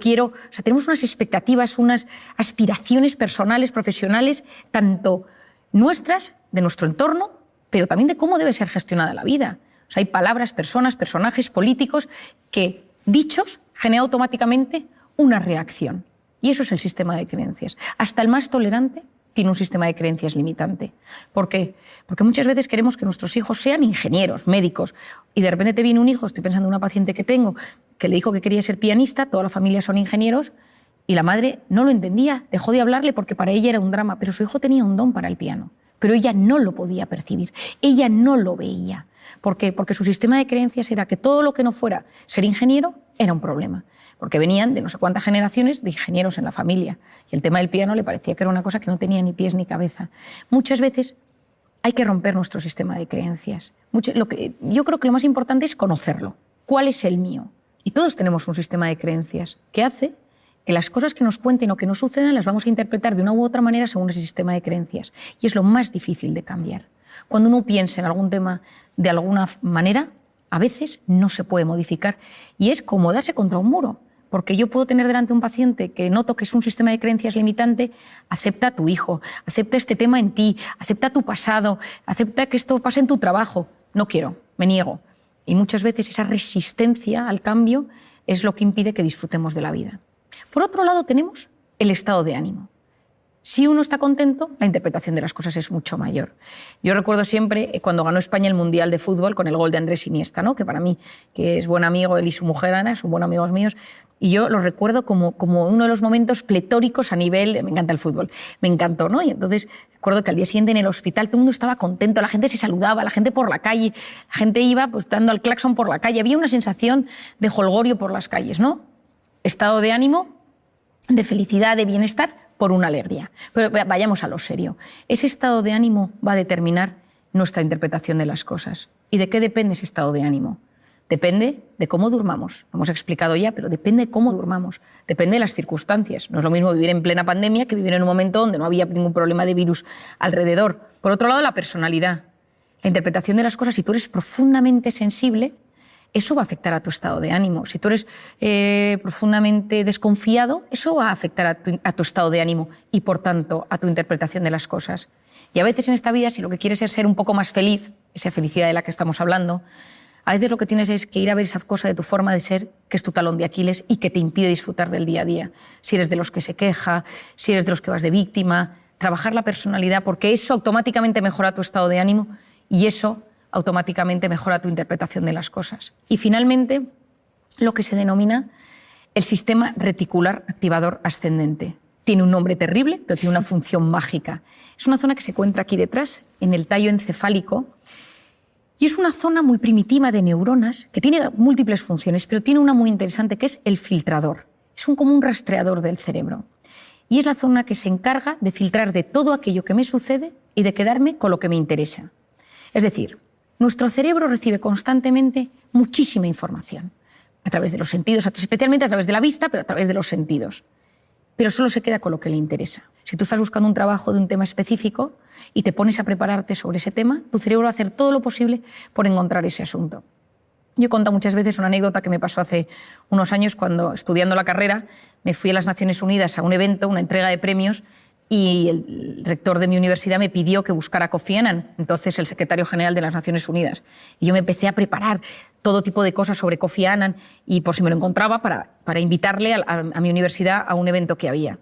sea, tenemos unas expectativas, unas aspiraciones personales, profesionales, tanto nuestras, de nuestro entorno, pero también de cómo debe ser gestionada la vida. O sea, hay palabras, personas, personajes políticos que, dichos, generan automáticamente una reacción. Y eso es el sistema de creencias. Hasta el más tolerante tiene un sistema de creencias limitante. ¿Por qué? Porque muchas veces queremos que nuestros hijos sean ingenieros, médicos, y de repente te viene un hijo, estoy pensando en una paciente que tengo, que le dijo que quería ser pianista, toda la familia son ingenieros, y la madre no lo entendía, dejó de hablarle porque para ella era un drama, pero su hijo tenía un don para el piano, pero ella no lo podía percibir, ella no lo veía. ¿Por qué? Porque su sistema de creencias era que todo lo que no fuera ser ingeniero era un problema. Porque venían de no sé cuántas generaciones de ingenieros en la familia. Y el tema del piano le parecía que era una cosa que no tenía ni pies ni cabeza. Muchas veces hay que romper nuestro sistema de creencias. Yo creo que lo más importante es conocerlo. ¿Cuál es el mío? Y todos tenemos un sistema de creencias que hace que las cosas que nos cuenten o que nos sucedan las vamos a interpretar de una u otra manera según ese sistema de creencias. Y es lo más difícil de cambiar. Cuando uno piensa en algún tema de alguna manera, a veces no se puede modificar. Y es como darse contra un muro. Porque yo puedo tener delante un paciente que noto que es un sistema de creencias limitante, acepta a tu hijo, acepta este tema en ti, acepta tu pasado, acepta que esto pase en tu trabajo. No quiero, me niego. Y muchas veces esa resistencia al cambio es lo que impide que disfrutemos de la vida. Por otro lado, tenemos el estado de ánimo. Si uno está contento, la interpretación de las cosas es mucho mayor. Yo recuerdo siempre cuando ganó España el Mundial de Fútbol con el gol de Andrés Iniesta, ¿no? Que para mí, que es buen amigo, él y su mujer Ana, son buenos amigos míos, y yo lo recuerdo como uno de los momentos pletóricos a nivel, me encanta el fútbol, me encantó, ¿no? Y entonces recuerdo que al día siguiente en el hospital todo el mundo estaba contento, la gente se saludaba, la gente por la calle, la gente iba pues dando al claxon por la calle, había una sensación de jolgorio por las calles, ¿no? Estado de ánimo, de felicidad, de bienestar, por una alegría. Pero vayamos a lo serio. Ese estado de ánimo va a determinar nuestra interpretación de las cosas. ¿Y de qué depende ese estado de ánimo? Depende de cómo durmamos. Lo hemos explicado ya, pero depende de cómo durmamos. Depende de las circunstancias. No es lo mismo vivir en plena pandemia que vivir en un momento donde no había ningún problema de virus alrededor. Por otro lado, la personalidad. La interpretación de las cosas, si tú eres profundamente sensible, eso va a afectar a tu estado de ánimo. Si tú eres profundamente desconfiado, eso va a afectar a tu estado de ánimo y, por tanto, a tu interpretación de las cosas. Y a veces en esta vida, si lo que quieres es ser un poco más feliz, esa felicidad de la que estamos hablando, a veces lo que tienes es que ir a ver esa cosa de tu forma de ser, que es tu talón de Aquiles y que te impide disfrutar del día a día. Si eres de los que se queja, si eres de los que vas de víctima, trabajar la personalidad, porque eso automáticamente mejora tu estado de ánimo y eso automáticamente mejora tu interpretación de las cosas. Y finalmente, lo que se denomina el sistema reticular activador ascendente. Tiene un nombre terrible, pero tiene una función mágica. Es una zona que se encuentra aquí detrás, en el tallo encefálico, y es una zona muy primitiva de neuronas que tiene múltiples funciones, pero tiene una muy interesante que es el filtrador. Es como un rastreador del cerebro. Y es la zona que se encarga de filtrar de todo aquello que me sucede y de quedarme con lo que me interesa. Es decir, nuestro cerebro recibe constantemente muchísima información, a través de los sentidos, especialmente a través de la vista, pero a través de los sentidos. Pero solo se queda con lo que le interesa. Si tú estás buscando un trabajo de un tema específico y te pones a prepararte sobre ese tema, tu cerebro va a hacer todo lo posible por encontrar ese asunto. Yo he contado muchas veces una anécdota que me pasó hace unos años cuando, estudiando la carrera, me fui a las Naciones Unidas a un evento, una entrega de premios, y el rector de mi universidad me pidió que buscara a Kofi Annan, entonces el secretario general de las Naciones Unidas. Y yo me empecé a preparar todo tipo de cosas sobre Kofi Annan y por si me lo encontraba para invitarle a mi universidad a un evento que había.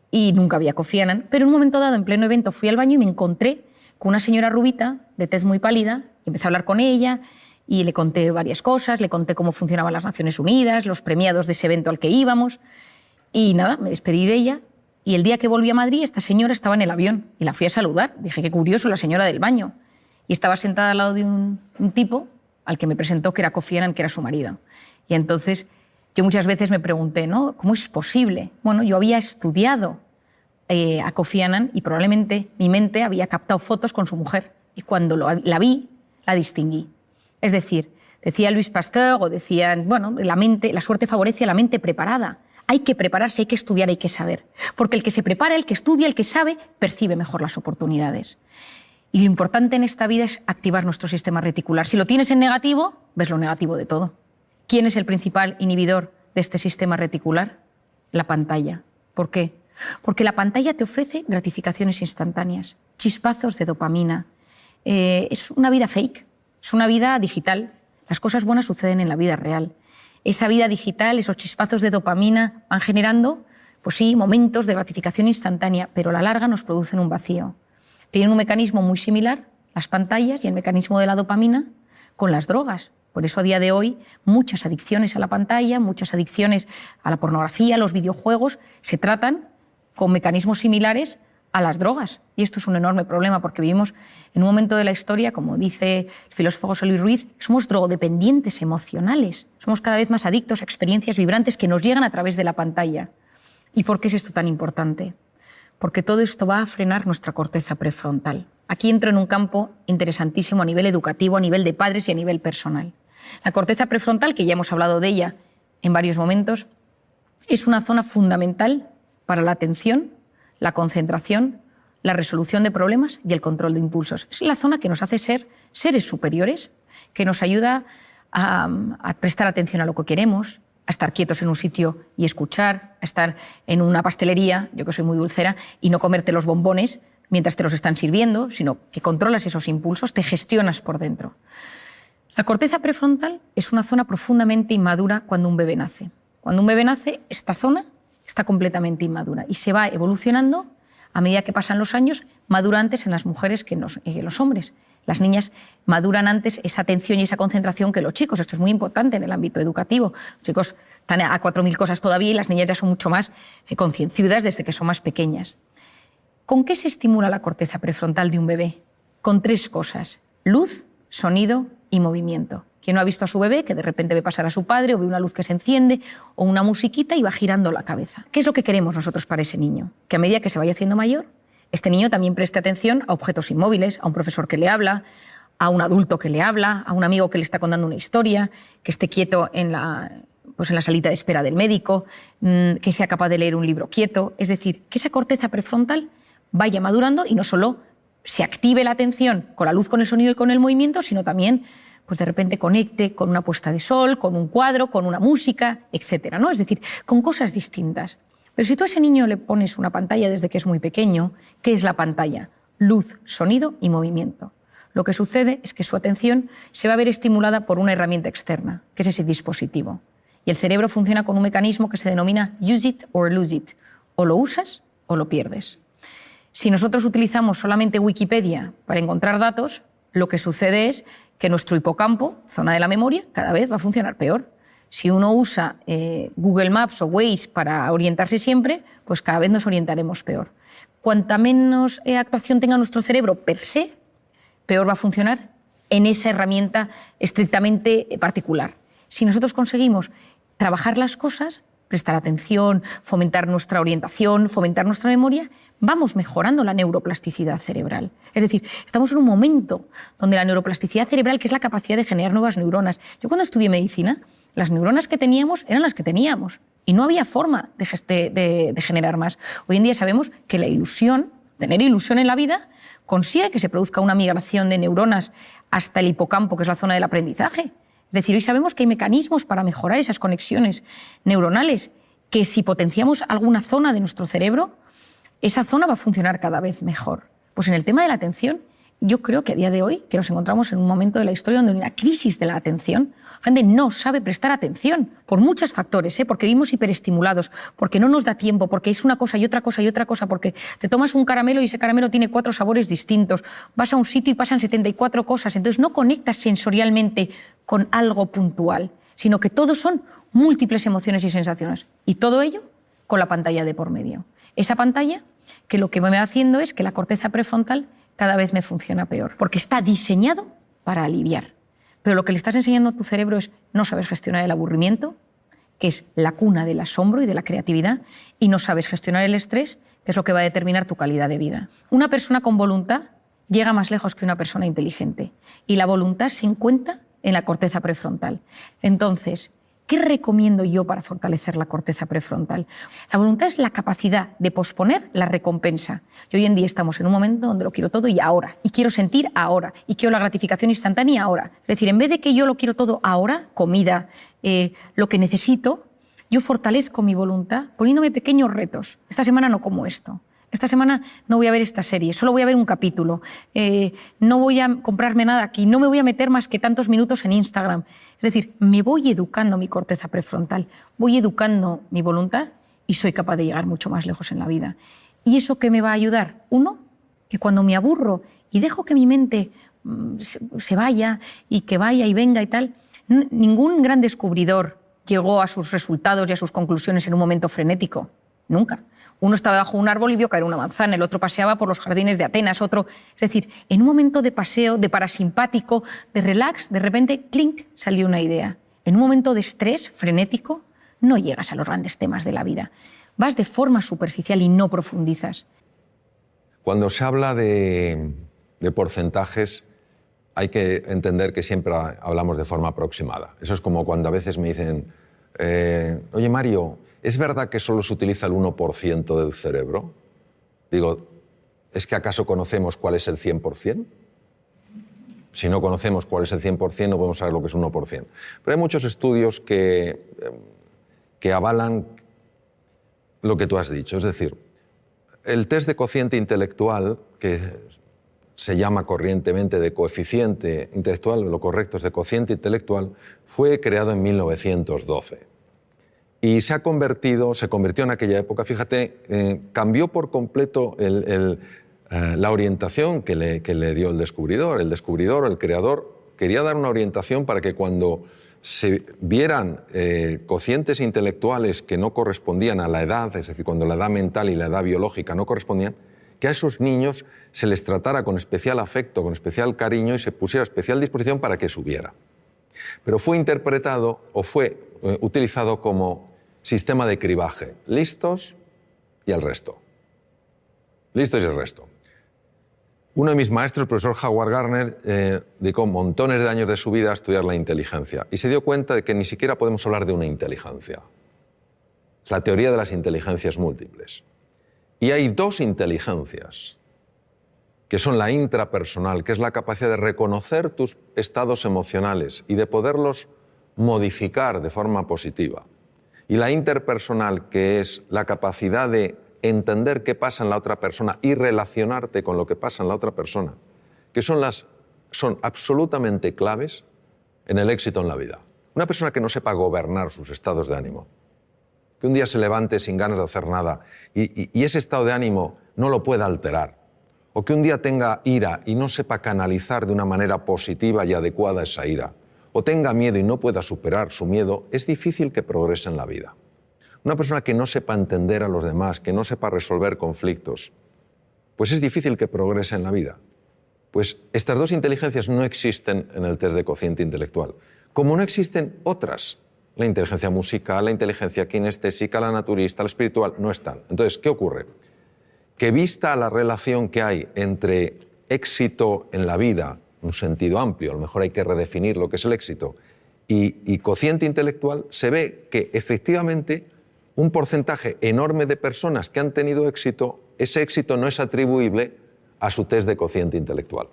Y nunca había Kofi Annan, pero en un momento dado, en pleno evento, fui al baño y me encontré con una señora rubita, de tez muy pálida, y empecé a hablar con ella y le conté varias cosas, le conté cómo funcionaban las Naciones Unidas, los premiados de ese evento al que íbamos, y nada, me despedí de ella. Y el día que volví a Madrid, esta señora estaba en el avión y la fui a saludar. Dije, qué curioso, la señora del baño. Y estaba sentada al lado de un tipo al que me presentó que era Kofi Annan, que era su marido. Y entonces yo muchas veces me pregunté, ¿no? ¿Cómo es posible? Bueno, yo había estudiado a Kofi Annan y probablemente mi mente había captado fotos con su mujer. Y cuando la vi, la distinguí. Es decir, decía Louis Pasteur o decían, bueno, la suerte favorece a la mente preparada. Hay que prepararse, hay que estudiar, hay que saber. Porque el que se prepara, el que estudia, el que sabe, percibe mejor las oportunidades. Y lo importante en esta vida es activar nuestro sistema reticular. Si lo tienes en negativo, ves lo negativo de todo. ¿Quién es el principal inhibidor de este sistema reticular? La pantalla. ¿Por qué? Porque la pantalla te ofrece gratificaciones instantáneas, chispazos de dopamina. Es una vida fake, es una vida digital. Las cosas buenas suceden en la vida real. Esa vida digital, esos chispazos de dopamina van generando, pues sí, momentos de gratificación instantánea, pero a la larga nos producen un vacío. Tienen un mecanismo muy similar, las pantallas y el mecanismo de la dopamina, con las drogas. Por eso a día de hoy muchas adicciones a la pantalla, muchas adicciones a la pornografía, a los videojuegos, se tratan con mecanismos similares a las drogas. Y esto es un enorme problema porque vivimos en un momento de la historia, como dice el filósofo José Luis Ruiz, somos drogodependientes emocionales. Somos cada vez más adictos a experiencias vibrantes que nos llegan a través de la pantalla. ¿Y por qué es esto tan importante? Porque todo esto va a frenar nuestra corteza prefrontal. Aquí entro en un campo interesantísimo a nivel educativo, a nivel de padres y a nivel personal. La corteza prefrontal, que ya hemos hablado de ella en varios momentos, es una zona fundamental para la atención, la concentración, la resolución de problemas y el control de impulsos. Es la zona que nos hace ser seres superiores, que nos ayuda a prestar atención a lo que queremos, a estar quietos en un sitio y escuchar, a estar en una pastelería, yo que soy muy dulcera, y no comerte los bombones mientras te los están sirviendo, sino que controlas esos impulsos, te gestionas por dentro. La corteza prefrontal es una zona profundamente inmadura cuando un bebé nace. Cuando un bebé nace, esta zona está completamente inmadura y se va evolucionando a medida que pasan los años, madura antes en las mujeres que en los hombres. Las niñas maduran antes esa atención y esa concentración que los chicos. Esto es muy importante en el ámbito educativo. Los chicos están a 4.000 cosas todavía y las niñas ya son mucho más concienciudas desde que son más pequeñas. ¿Con qué se estimula la corteza prefrontal de un bebé? Con 3 cosas: luz, sonido y movimiento. ¿Quién no ha visto a su bebé que de repente ve pasar a su padre o ve una luz que se enciende o una musiquita y va girando la cabeza? ¿Qué es lo que queremos nosotros para ese niño? Que a medida que se vaya haciendo mayor, este niño también preste atención a objetos inmóviles, a un profesor que le habla, a un adulto que le habla, a un amigo que le está contando una historia, que esté quieto en la salita de espera del médico, que sea capaz de leer un libro quieto. Es decir, que esa corteza prefrontal vaya madurando y no solo se active la atención con la luz, con el sonido y con el movimiento, sino también pues de repente conecte con una puesta de sol, con un cuadro, con una música, etcétera, ¿no? Es decir, con cosas distintas. Pero si tú a ese niño le pones una pantalla desde que es muy pequeño, ¿qué es la pantalla? Luz, sonido y movimiento. Lo que sucede es que su atención se va a ver estimulada por una herramienta externa, que es ese dispositivo. Y el cerebro funciona con un mecanismo que se denomina use it or lose it. O lo usas o lo pierdes. Si nosotros utilizamos solamente Wikipedia para encontrar datos, lo que sucede es que nuestro hipocampo, zona de la memoria, cada vez va a funcionar peor. Si uno usa Google Maps o Waze para orientarse siempre, pues cada vez nos orientaremos peor. Cuanta menos actuación tenga nuestro cerebro per se, peor va a funcionar en esa herramienta estrictamente particular. Si nosotros conseguimos trabajar las cosas, prestar atención, fomentar nuestra orientación, fomentar nuestra memoria, vamos mejorando la neuroplasticidad cerebral. Es decir, estamos en un momento donde la neuroplasticidad cerebral, que es la capacidad de generar nuevas neuronas. Yo cuando estudié medicina, las neuronas que teníamos eran las que teníamos y no había forma de generar más. Hoy en día sabemos que la ilusión, tener ilusión en la vida, consigue que se produzca una migración de neuronas hasta el hipocampo, que es la zona del aprendizaje. Es decir, hoy sabemos que hay mecanismos para mejorar esas conexiones neuronales, que si potenciamos alguna zona de nuestro cerebro, esa zona va a funcionar cada vez mejor. Pues en el tema de la atención, yo creo que a día de hoy, que nos encontramos en un momento de la historia donde hay una crisis de la atención, la gente no sabe prestar atención por muchos factores, porque vivimos hiperestimulados, porque no nos da tiempo, porque es una cosa y otra cosa y otra cosa, porque te tomas un caramelo y ese caramelo tiene 4 sabores distintos, vas a un sitio y pasan 74 cosas, entonces no conectas sensorialmente con algo puntual, sino que todo son múltiples emociones y sensaciones, y todo ello con la pantalla de por medio. Esa pantalla que lo que me va haciendo es que la corteza prefrontal cada vez me funciona peor, porque está diseñado para aliviar. Pero lo que le estás enseñando a tu cerebro es no sabes gestionar el aburrimiento, que es la cuna del asombro y de la creatividad, y no sabes gestionar el estrés, que es lo que va a determinar tu calidad de vida. Una persona con voluntad llega más lejos que una persona inteligente, y la voluntad se encuentra en la corteza prefrontal. Entonces, ¿qué recomiendo yo para fortalecer la corteza prefrontal? La voluntad es la capacidad de posponer la recompensa. Y hoy en día estamos en un momento donde lo quiero todo y ahora, y quiero sentir ahora, y quiero la gratificación instantánea ahora. Es decir, en vez de que yo lo quiero todo ahora, comida, lo que necesito, yo fortalezco mi voluntad poniéndome pequeños retos. Esta semana no como esto. Esta semana no voy a ver esta serie, solo voy a ver un capítulo, no voy a comprarme nada aquí, no me voy a meter más que tantos minutos en Instagram. Es decir, me voy educando mi corteza prefrontal, voy educando mi voluntad y soy capaz de llegar mucho más lejos en la vida. ¿Y eso qué me va a ayudar? Uno, que cuando me aburro y dejo que mi mente se vaya y que vaya y venga y tal, ningún gran descubridor llegó a sus resultados y a sus conclusiones en un momento frenético, nunca. Uno estaba bajo un árbol y vio caer una manzana, el otro paseaba por los jardines de Atenas, otro... Es decir, en un momento de paseo, de parasimpático, de relax, de repente, clink, salió una idea. En un momento de estrés frenético, no llegas a los grandes temas de la vida. Vas de forma superficial y no profundizas. Cuando se habla de porcentajes, hay que entender que siempre hablamos de forma aproximada. Eso es como cuando a veces me dicen, oye Mario, ¿es verdad que solo se utiliza el 1% del cerebro? Digo, ¿es que acaso conocemos cuál es el 100%? Si no conocemos cuál es el 100%, no podemos saber lo que es 1%. Pero hay muchos estudios que que avalan lo que tú has dicho. Es decir, el test de cociente intelectual, que se llama corrientemente de coeficiente intelectual, lo correcto es de cociente intelectual, fue creado en 1912. Y se convirtió en aquella época, fíjate, cambió por completo la orientación que le dio el descubridor. El descubridor, el creador, quería dar una orientación para que cuando se vieran cocientes intelectuales que no correspondían a la edad, es decir, cuando la edad mental y la edad biológica no correspondían, que a esos niños se les tratara con especial afecto, con especial cariño y se pusiera a especial disposición para que subiera. Pero fue interpretado o fue utilizado como sistema de cribaje. Listos y el resto. Listos y el resto. Uno de mis maestros, el profesor Howard Gardner, dedicó montones de años de su vida a estudiar la inteligencia y se dio cuenta de que ni siquiera podemos hablar de una inteligencia. Es la teoría de las inteligencias múltiples. Y hay dos inteligencias, que son la intrapersonal, que es la capacidad de reconocer tus estados emocionales y de poderlos modificar de forma positiva. Y la interpersonal, que es la capacidad de entender qué pasa en la otra persona y relacionarte con lo que pasa en la otra persona, que son absolutamente claves en el éxito en la vida. Una persona que no sepa gobernar sus estados de ánimo, que un día se levante sin ganas de hacer nada y ese estado de ánimo no lo pueda alterar, o que un día tenga ira y no sepa canalizar de una manera positiva y adecuada esa ira, o tenga miedo y no pueda superar su miedo, es difícil que progrese en la vida. Una persona que no sepa entender a los demás, que no sepa resolver conflictos, pues es difícil que progrese en la vida. Pues estas dos inteligencias no existen en el test de cociente intelectual, como no existen otras. La inteligencia musical, la inteligencia kinestésica, la naturista, la espiritual, no están. Entonces, ¿qué ocurre? Que vista la relación que hay entre éxito en la vida, un sentido amplio, a lo mejor hay que redefinir lo que es el éxito, y cociente intelectual, se ve que efectivamente un porcentaje enorme de personas que han tenido éxito, ese éxito no es atribuible a su test de cociente intelectual.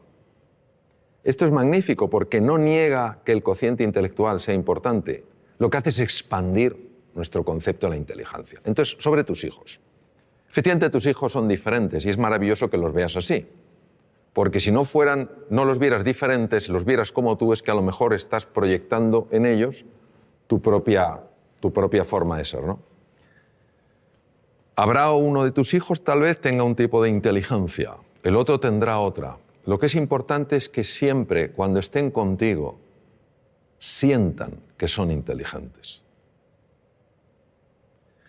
Esto es magnífico porque no niega que el cociente intelectual sea importante, lo que hace es expandir nuestro concepto de la inteligencia. Entonces, sobre tus hijos. Efectivamente, tus hijos son diferentes y es maravilloso que los veas así. Porque si no los vieras diferentes, los vieras como tú, es que a lo mejor estás proyectando en ellos tu propia forma de ser, ¿no? Habrá uno de tus hijos, tal vez tenga un tipo de inteligencia, el otro tendrá otra. Lo que es importante es que siempre, cuando estén contigo, sientan que son inteligentes.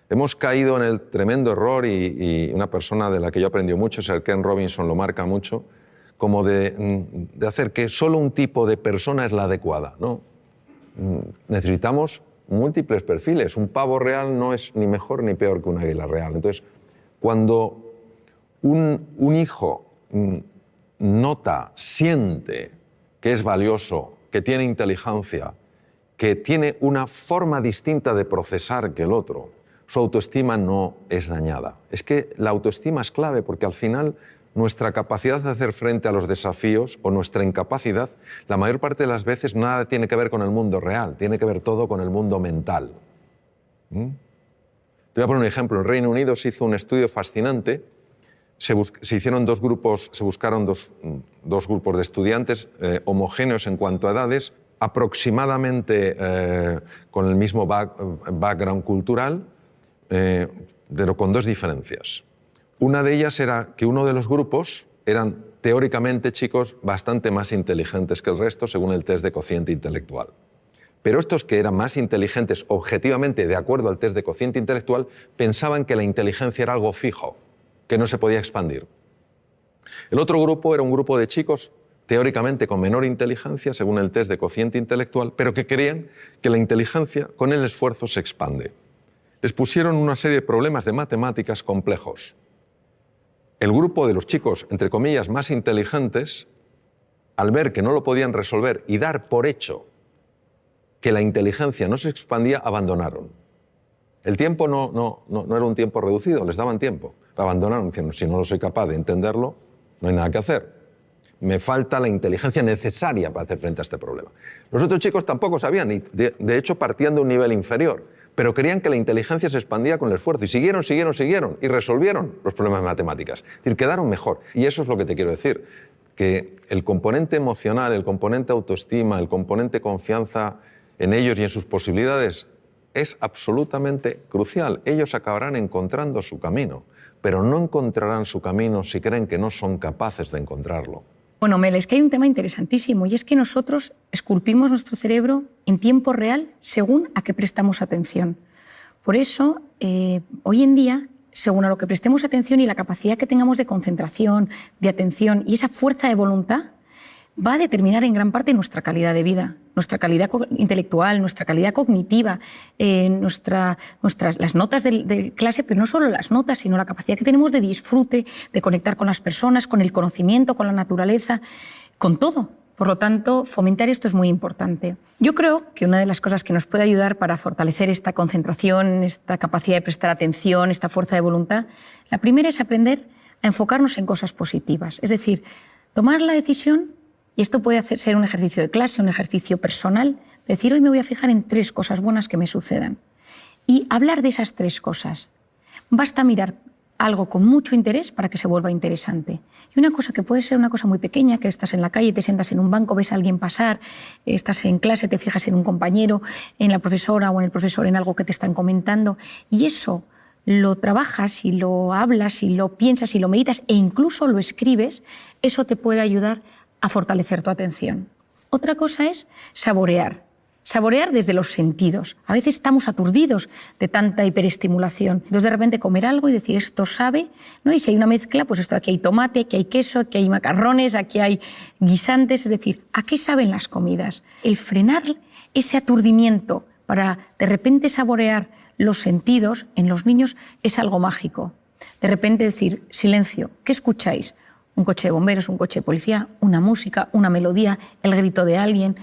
Hemos caído en el tremendo error, y una persona de la que yo aprendí mucho, Sir Ken Robinson lo marca mucho, como de hacer que solo un tipo de persona es la adecuada, ¿no? Necesitamos múltiples perfiles. Un pavo real no es ni mejor ni peor que un águila real. Entonces, cuando un hijo nota, siente que es valioso, que tiene inteligencia, que tiene una forma distinta de procesar que el otro, su autoestima no es dañada. Es que la autoestima es clave porque al final nuestra capacidad de hacer frente a los desafíos o nuestra incapacidad, la mayor parte de las veces nada tiene que ver con el mundo real, tiene que ver todo con el mundo mental. Te voy a poner un ejemplo. En el Reino Unido se hizo un estudio fascinante. Se hicieron dos grupos, se buscaron dos grupos de estudiantes homogéneos en cuanto a edades, aproximadamente con el mismo background cultural, pero con dos diferencias. Una de ellas era que uno de los grupos eran teóricamente chicos bastante más inteligentes que el resto según el test de cociente intelectual. Pero estos que eran más inteligentes objetivamente de acuerdo al test de cociente intelectual pensaban que la inteligencia era algo fijo, que no se podía expandir. El otro grupo era un grupo de chicos teóricamente con menor inteligencia según el test de cociente intelectual, pero que creían que la inteligencia con el esfuerzo se expande. Les pusieron una serie de problemas de matemáticas complejos. El grupo de los chicos, entre comillas, más inteligentes, al ver que no lo podían resolver y dar por hecho que la inteligencia no se expandía, abandonaron. El tiempo no era un tiempo reducido, les daban tiempo. Abandonaron diciendo, si no lo soy capaz de entenderlo, no hay nada que hacer. me falta la inteligencia necesaria para hacer frente a este problema. Los otros chicos tampoco sabían, y de hecho partían de un nivel inferior, pero creían que la inteligencia se expandía con el esfuerzo, y siguieron, y resolvieron los problemas de matemáticas. Es decir, quedaron mejor. Y eso es lo que te quiero decir, que el componente emocional, el componente autoestima, el componente confianza en ellos y en sus posibilidades es absolutamente crucial. Ellos acabarán encontrando su camino, pero no encontrarán su camino si creen que no son capaces de encontrarlo. Bueno, Mel, es que hay un tema interesantísimo y es que nosotros esculpimos nuestro cerebro en tiempo real según a qué prestamos atención. Por eso, hoy en día, según a lo que prestemos atención y la capacidad que tengamos de concentración, de atención y esa fuerza de voluntad, va a determinar en gran parte nuestra calidad de vida, nuestra calidad intelectual, nuestra calidad cognitiva, las notas de clase, pero no solo las notas, sino la capacidad que tenemos de disfrute, de conectar con las personas, con el conocimiento, con la naturaleza, con todo. Por lo tanto, fomentar esto es muy importante. Yo creo que una de las cosas que nos puede ayudar para fortalecer esta concentración, esta capacidad de prestar atención, esta fuerza de voluntad, la primera es aprender a enfocarnos en cosas positivas. Es decir, tomar la decisión. Y esto puede ser un ejercicio de clase, un ejercicio personal, decir hoy me voy a fijar en 3 cosas buenas que me sucedan. Y hablar de esas 3 cosas. Basta mirar algo con mucho interés para que se vuelva interesante. Y una cosa que puede ser una cosa muy pequeña, que estás en la calle, te sientas en un banco, ves a alguien pasar, estás en clase, te fijas en un compañero, en la profesora o en el profesor, en algo que te están comentando, y eso lo trabajas y lo hablas y lo piensas y lo meditas e incluso lo escribes, eso te puede ayudar a fortalecer tu atención. Otra cosa es saborear. Saborear desde los sentidos. A veces estamos aturdidos de tanta hiperestimulación. Entonces de repente comer algo y decir esto sabe, ¿no? Y si hay una mezcla, pues esto aquí hay tomate, aquí hay queso, aquí hay macarrones, aquí hay guisantes. Es decir, ¿a qué saben las comidas? El frenar ese aturdimiento para de repente saborear los sentidos en los niños es algo mágico. De repente decir, silencio, ¿qué escucháis? Un coche de bomberos, un coche de policía, una música, una melodía, el grito de alguien.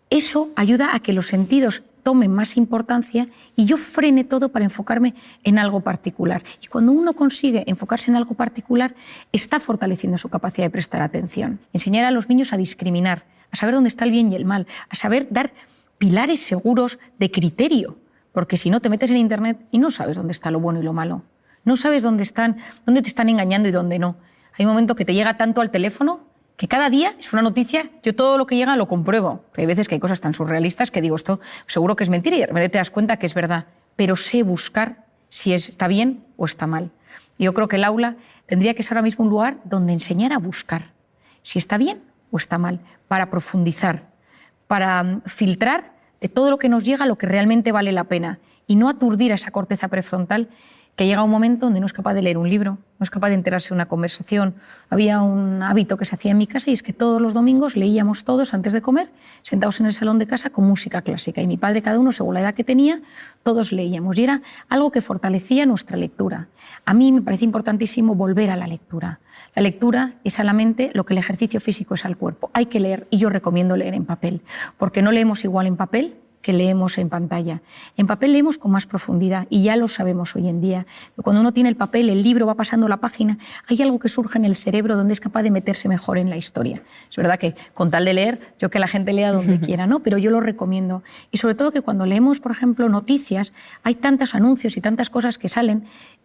Eso ayuda a que los sentidos tomen más importancia y yo frene todo para enfocarme en algo particular. Y cuando uno consigue enfocarse en algo particular, está fortaleciendo su capacidad de prestar atención. Enseñar a los niños a discriminar, a saber dónde está el bien y el mal, a saber dar pilares seguros de criterio, porque si no te metes en Internet y no sabes dónde está lo bueno y lo malo. No sabes dónde te están engañando y dónde no. Hay un momento que te llega tanto al teléfono que cada día es una noticia, yo todo lo que llega lo compruebo. Pero hay veces que hay cosas tan surrealistas que digo, esto seguro que es mentira y de repente te das cuenta que es verdad. Pero sé buscar si está bien o está mal. Y yo creo que el aula tendría que ser ahora mismo un lugar donde enseñar a buscar si está bien o está mal, para profundizar, para filtrar de todo lo que nos llega lo que realmente vale la pena y no aturdir a esa corteza prefrontal que llega un momento donde no es capaz de leer un libro, no es capaz de enterarse de una conversación. Había un hábito que se hacía en mi casa y es que todos los domingos leíamos todos antes de comer, sentados en el salón de casa con música clásica. Y mi padre, cada uno según la edad que tenía, todos leíamos. Y era algo que fortalecía nuestra lectura. A mí me parece importantísimo volver a la lectura. La lectura es a la mente lo que el ejercicio físico es al cuerpo. Hay que leer y yo recomiendo leer en papel, porque no leemos igual en papel que leemos en pantalla. En papel leemos con más profundidad y ya lo sabemos hoy en día. Cuando uno tiene el papel, el libro va pasando la página, hay algo que surge en el cerebro donde es capaz de meterse mejor en la historia. Es verdad que con tal de leer, yo que la gente lea donde quiera, ¿no? Pero yo lo recomiendo. Y sobre todo que cuando leemos, por ejemplo, noticias, hay tantos anuncios y tantas cosas que salen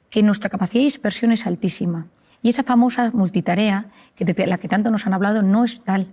que nuestra capacidad de dispersión es altísima. Y esa famosa multitarea, de la que tanto nos han hablado, no es tal.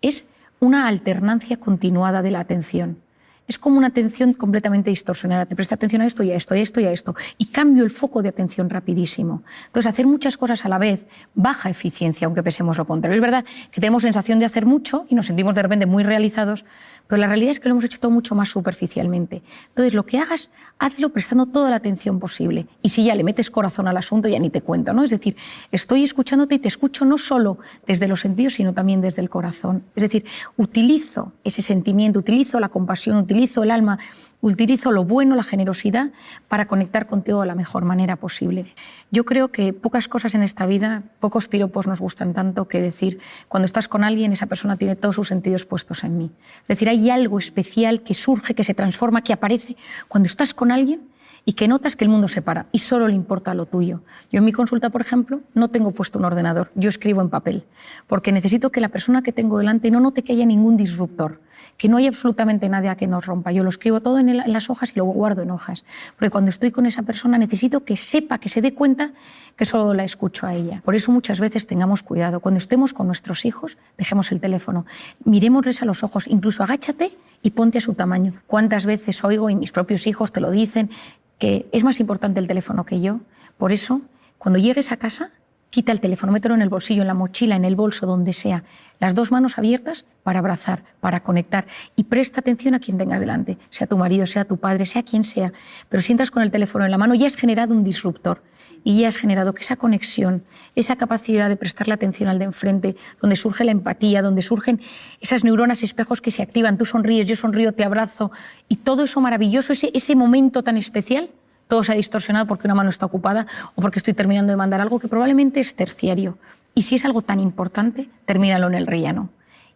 Es una alternancia continuada de la atención. Es como una atención completamente distorsionada. Te presta atención a esto y a esto y a esto y a esto. Y cambio el foco de atención rapidísimo. Entonces, hacer muchas cosas a la vez, baja eficiencia, aunque pensemos lo contrario. Es verdad que tenemos sensación de hacer mucho y nos sentimos de repente muy realizados, pero la realidad es que lo hemos hecho todo mucho más superficialmente. Entonces, lo que hagas, hazlo prestando toda la atención posible. Y si ya le metes corazón al asunto, ya ni te cuento, ¿no? Es decir, estoy escuchándote y te escucho no solo desde los sentidos, sino también desde el corazón. Es decir, utilizo ese sentimiento, utilizo la compasión, utilizo el alma, utilizo lo bueno, la generosidad, para conectar contigo de la mejor manera posible. Yo creo que pocas cosas en esta vida, pocos piropos nos gustan tanto que decir, cuando estás con alguien, esa persona tiene todos sus sentidos puestos en mí. Es decir, hay algo especial que surge, que se transforma, que aparece cuando estás con alguien y que notas que el mundo se para y solo le importa lo tuyo. Yo en mi consulta, por ejemplo, no tengo puesto un ordenador, yo escribo en papel, porque necesito que la persona que tengo delante no note que haya ningún disruptor, que no hay absolutamente nada que nos rompa. Yo lo escribo todo en las hojas y lo guardo en hojas, porque cuando estoy con esa persona necesito que sepa, que se dé cuenta que solo la escucho a ella. Por eso muchas veces tengamos cuidado. Cuando estemos con nuestros hijos, dejemos el teléfono, mirémosles a los ojos, incluso agáchate y ponte a su tamaño. ¿Cuántas veces oigo, y mis propios hijos te lo dicen, que es más importante el teléfono que yo? Por eso, cuando llegues a casa, quita el teléfono, mételo en el bolsillo, en la mochila, en el bolso, donde sea. Las dos manos abiertas para abrazar, para conectar. Y presta atención a quien tengas delante, sea tu marido, sea tu padre, sea quien sea. Pero si entras con el teléfono en la mano, ya has generado un disruptor. Y ya has generado que esa conexión, esa capacidad de prestarle atención al de enfrente, donde surge la empatía, donde surgen esas neuronas espejos que se activan, tú sonríes, yo sonrío, te abrazo, y todo eso maravilloso, ese momento tan especial, todo se ha distorsionado porque una mano está ocupada o porque estoy terminando de mandar algo que probablemente es terciario. Y si es algo tan importante, termínalo en el rellano.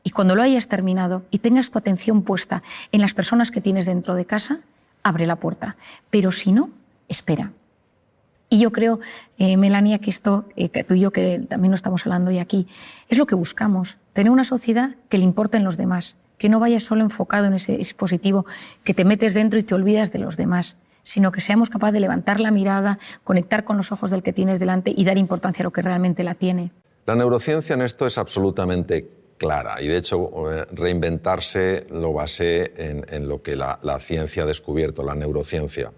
Y cuando lo hayas terminado y tengas tu atención puesta en las personas que tienes dentro de casa, abre la puerta. Pero si no, espera. Y yo creo, Melania, que esto, que tú y yo que también lo estamos hablando hoy aquí, es lo que buscamos, tener una sociedad que le importen los demás, que no vayas solo enfocado en ese dispositivo, que te metes dentro y te olvidas de los demás, sino que seamos capaces de levantar la mirada, conectar con los ojos del que tienes delante y dar importancia a lo que realmente la tiene. La neurociencia en esto es absolutamente clara y de hecho reinventarse lo basé en lo que la ciencia ha descubierto, la neurociencia.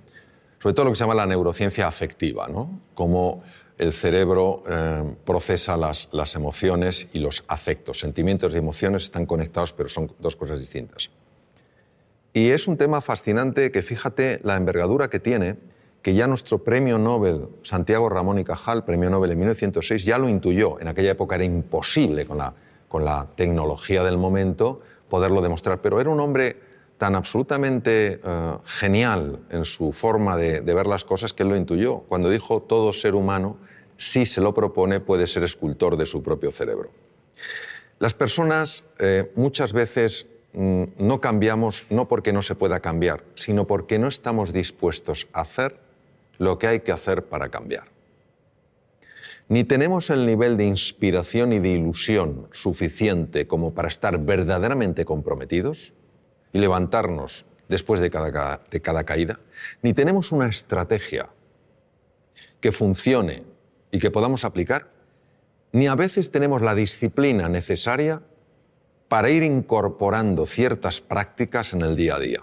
Sobre todo lo que se llama la neurociencia afectiva, ¿no? Cómo el cerebro procesa las emociones y los afectos. Sentimientos y emociones están conectados, pero son dos cosas distintas. Y es un tema fascinante que fíjate la envergadura que tiene, que ya nuestro premio Nobel, Santiago Ramón y Cajal, premio Nobel en 1906, ya lo intuyó. En aquella época era imposible con la tecnología del momento poderlo demostrar, pero era un hombre tan absolutamente genial en su forma de ver las cosas que él lo intuyó. Cuando dijo todo ser humano, si se lo propone, puede ser escultor de su propio cerebro. Las personas muchas veces no cambiamos no porque no se pueda cambiar, sino porque no estamos dispuestos a hacer lo que hay que hacer para cambiar. Ni tenemos el nivel de inspiración y de ilusión suficiente como para estar verdaderamente comprometidos y levantarnos después de cada caída, ni tenemos una estrategia que funcione y que podamos aplicar, ni a veces tenemos la disciplina necesaria para ir incorporando ciertas prácticas en el día a día.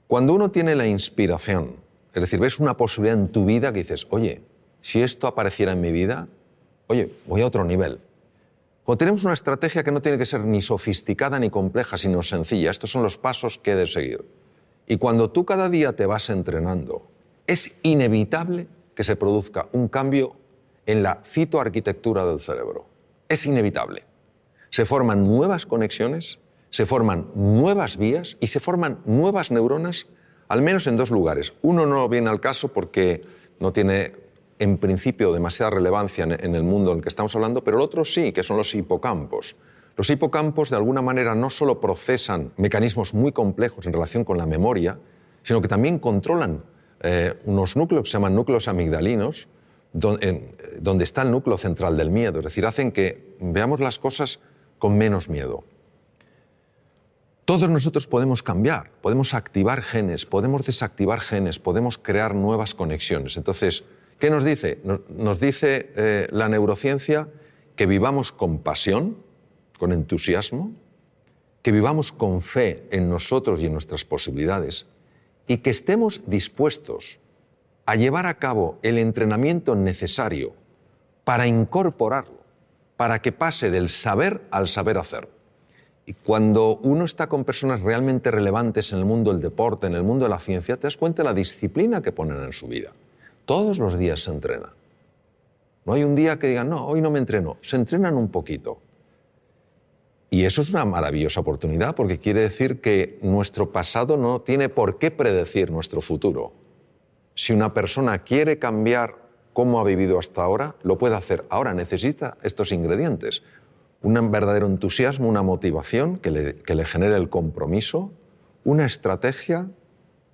Cuando uno tiene la inspiración, es decir, ves una posibilidad en tu vida que dices, oye, si esto apareciera en mi vida, oye, voy a otro nivel. Cuando tenemos una estrategia que no tiene que ser ni sofisticada ni compleja, sino sencilla, estos son los pasos que he de seguir. Y cuando tú cada día te vas entrenando, es inevitable que se produzca un cambio en la citoarquitectura del cerebro. Es inevitable. Se forman nuevas conexiones, se forman nuevas vías y se forman nuevas neuronas, al menos en dos lugares. Uno no viene al caso porque no tiene en principio demasiada relevancia en el mundo en el que estamos hablando, pero el otro sí, que son los hipocampos. Los hipocampos de alguna manera no solo procesan mecanismos muy complejos en relación con la memoria, sino que también controlan unos núcleos que se llaman núcleos amigdalinos, donde está el núcleo central del miedo, es decir, hacen que veamos las cosas con menos miedo. Todos nosotros podemos cambiar, podemos activar genes, podemos desactivar genes, podemos crear nuevas conexiones. Entonces, ¿qué nos dice? Nos dice la neurociencia que vivamos con pasión, con entusiasmo, que vivamos con fe en nosotros y en nuestras posibilidades y que estemos dispuestos a llevar a cabo el entrenamiento necesario para incorporarlo, para que pase del saber al saber hacer. Y cuando uno está con personas realmente relevantes en el mundo del deporte, en el mundo de la ciencia, te das cuenta de la disciplina que ponen en su vida. Todos los días se entrena. No hay un día que digan, no, hoy no me entreno. Se entrenan un poquito. Y eso es una maravillosa oportunidad porque quiere decir que nuestro pasado no tiene por qué predecir nuestro futuro. Si una persona quiere cambiar cómo ha vivido hasta ahora, lo puede hacer. Ahora necesita estos ingredientes. Un verdadero entusiasmo, una motivación que le genere el compromiso, una estrategia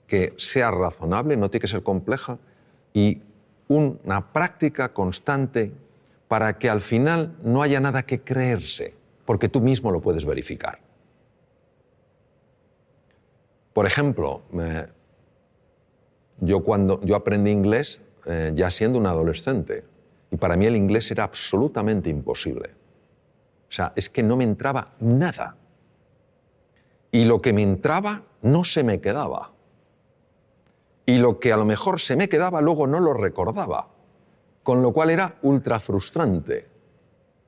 que sea razonable, no tiene que ser compleja, y una práctica constante para que al final no haya nada que creerse, porque tú mismo lo puedes verificar. Por ejemplo, yo aprendí inglés ya siendo un adolescente, y para mí el inglés era absolutamente imposible. O sea, es que no me entraba nada. Y lo que me entraba no se me quedaba. Y lo que a lo mejor se me quedaba luego no lo recordaba. Con lo cual era ultra frustrante.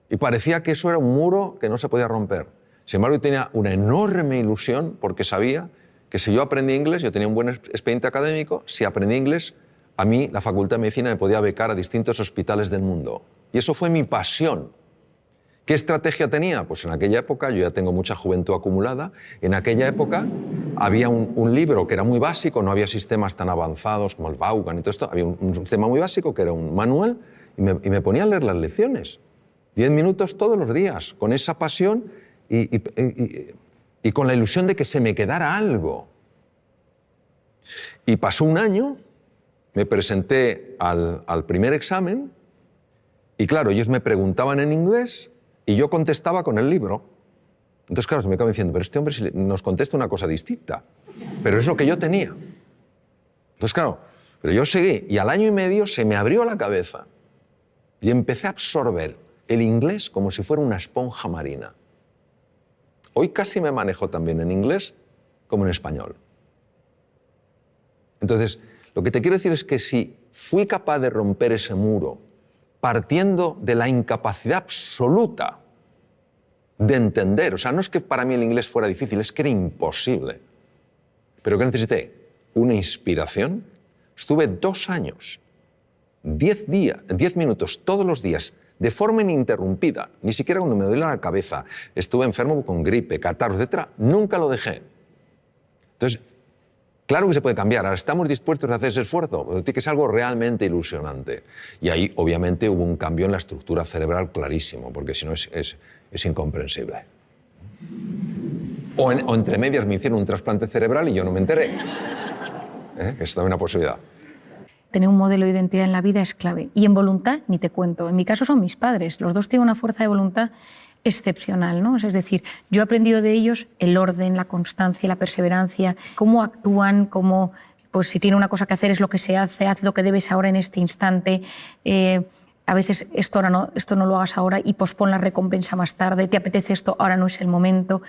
Y parecía que eso era un muro que no se podía romper. Sin embargo, yo tenía una enorme ilusión porque sabía que si yo aprendí inglés, yo tenía un buen expediente académico, si aprendí inglés, a mí la Facultad de Medicina me podía becar a distintos hospitales del mundo. Y eso fue mi pasión. ¿Qué estrategia tenía? Pues en aquella época, yo ya tengo mucha juventud acumulada, en aquella época había un libro que era muy básico, no había sistemas tan avanzados como el Vaughan y todo esto, había un sistema muy básico que era un manual y me ponía a leer las lecciones. 10 minutos todos los días, con esa pasión y con la ilusión de que se me quedara algo. Y pasó un año, me presenté al primer examen y claro, ellos me preguntaban en inglés y yo contestaba con el libro. Entonces, claro, se me acaba diciendo, pero este hombre nos contesta una cosa distinta. Pero es lo que yo tenía. Entonces, claro, pero yo seguí y al año y medio se me abrió la cabeza y empecé a absorber el inglés como si fuera una esponja marina. Hoy casi me manejo también en inglés como en español. Entonces, lo que te quiero decir es que si fui capaz de romper ese muro partiendo de la incapacidad absoluta de entender, o sea, no es que para mí el inglés fuera difícil, es que era imposible, pero que necesité una inspiración. Estuve 2 años, 10 minutos todos los días, de forma ininterrumpida, ni siquiera cuando me duele la cabeza, estuve enfermo con gripe, catarro, etc., nunca lo dejé. Entonces, claro que se puede cambiar, ahora estamos dispuestos a hacer ese esfuerzo, pero tiene que ser algo realmente ilusionante. Y ahí, obviamente, hubo un cambio en la estructura cerebral clarísimo, porque si no es incomprensible. O entre medias me hicieron un trasplante cerebral y yo no me enteré. Es también una posibilidad. Tener un modelo de identidad en la vida es clave. Y en voluntad, ni te cuento. En mi caso son mis padres. Los dos tienen una fuerza de voluntad excepcional, ¿no? Es decir, yo he aprendido de ellos el orden, la constancia, la perseverancia, cómo actúan, cómo, pues si tiene una cosa que hacer es lo que se hace, haz lo que debes ahora en este instante. A veces esto no lo hagas ahora y pospon la recompensa más tarde, te apetece esto, ahora no es el momento.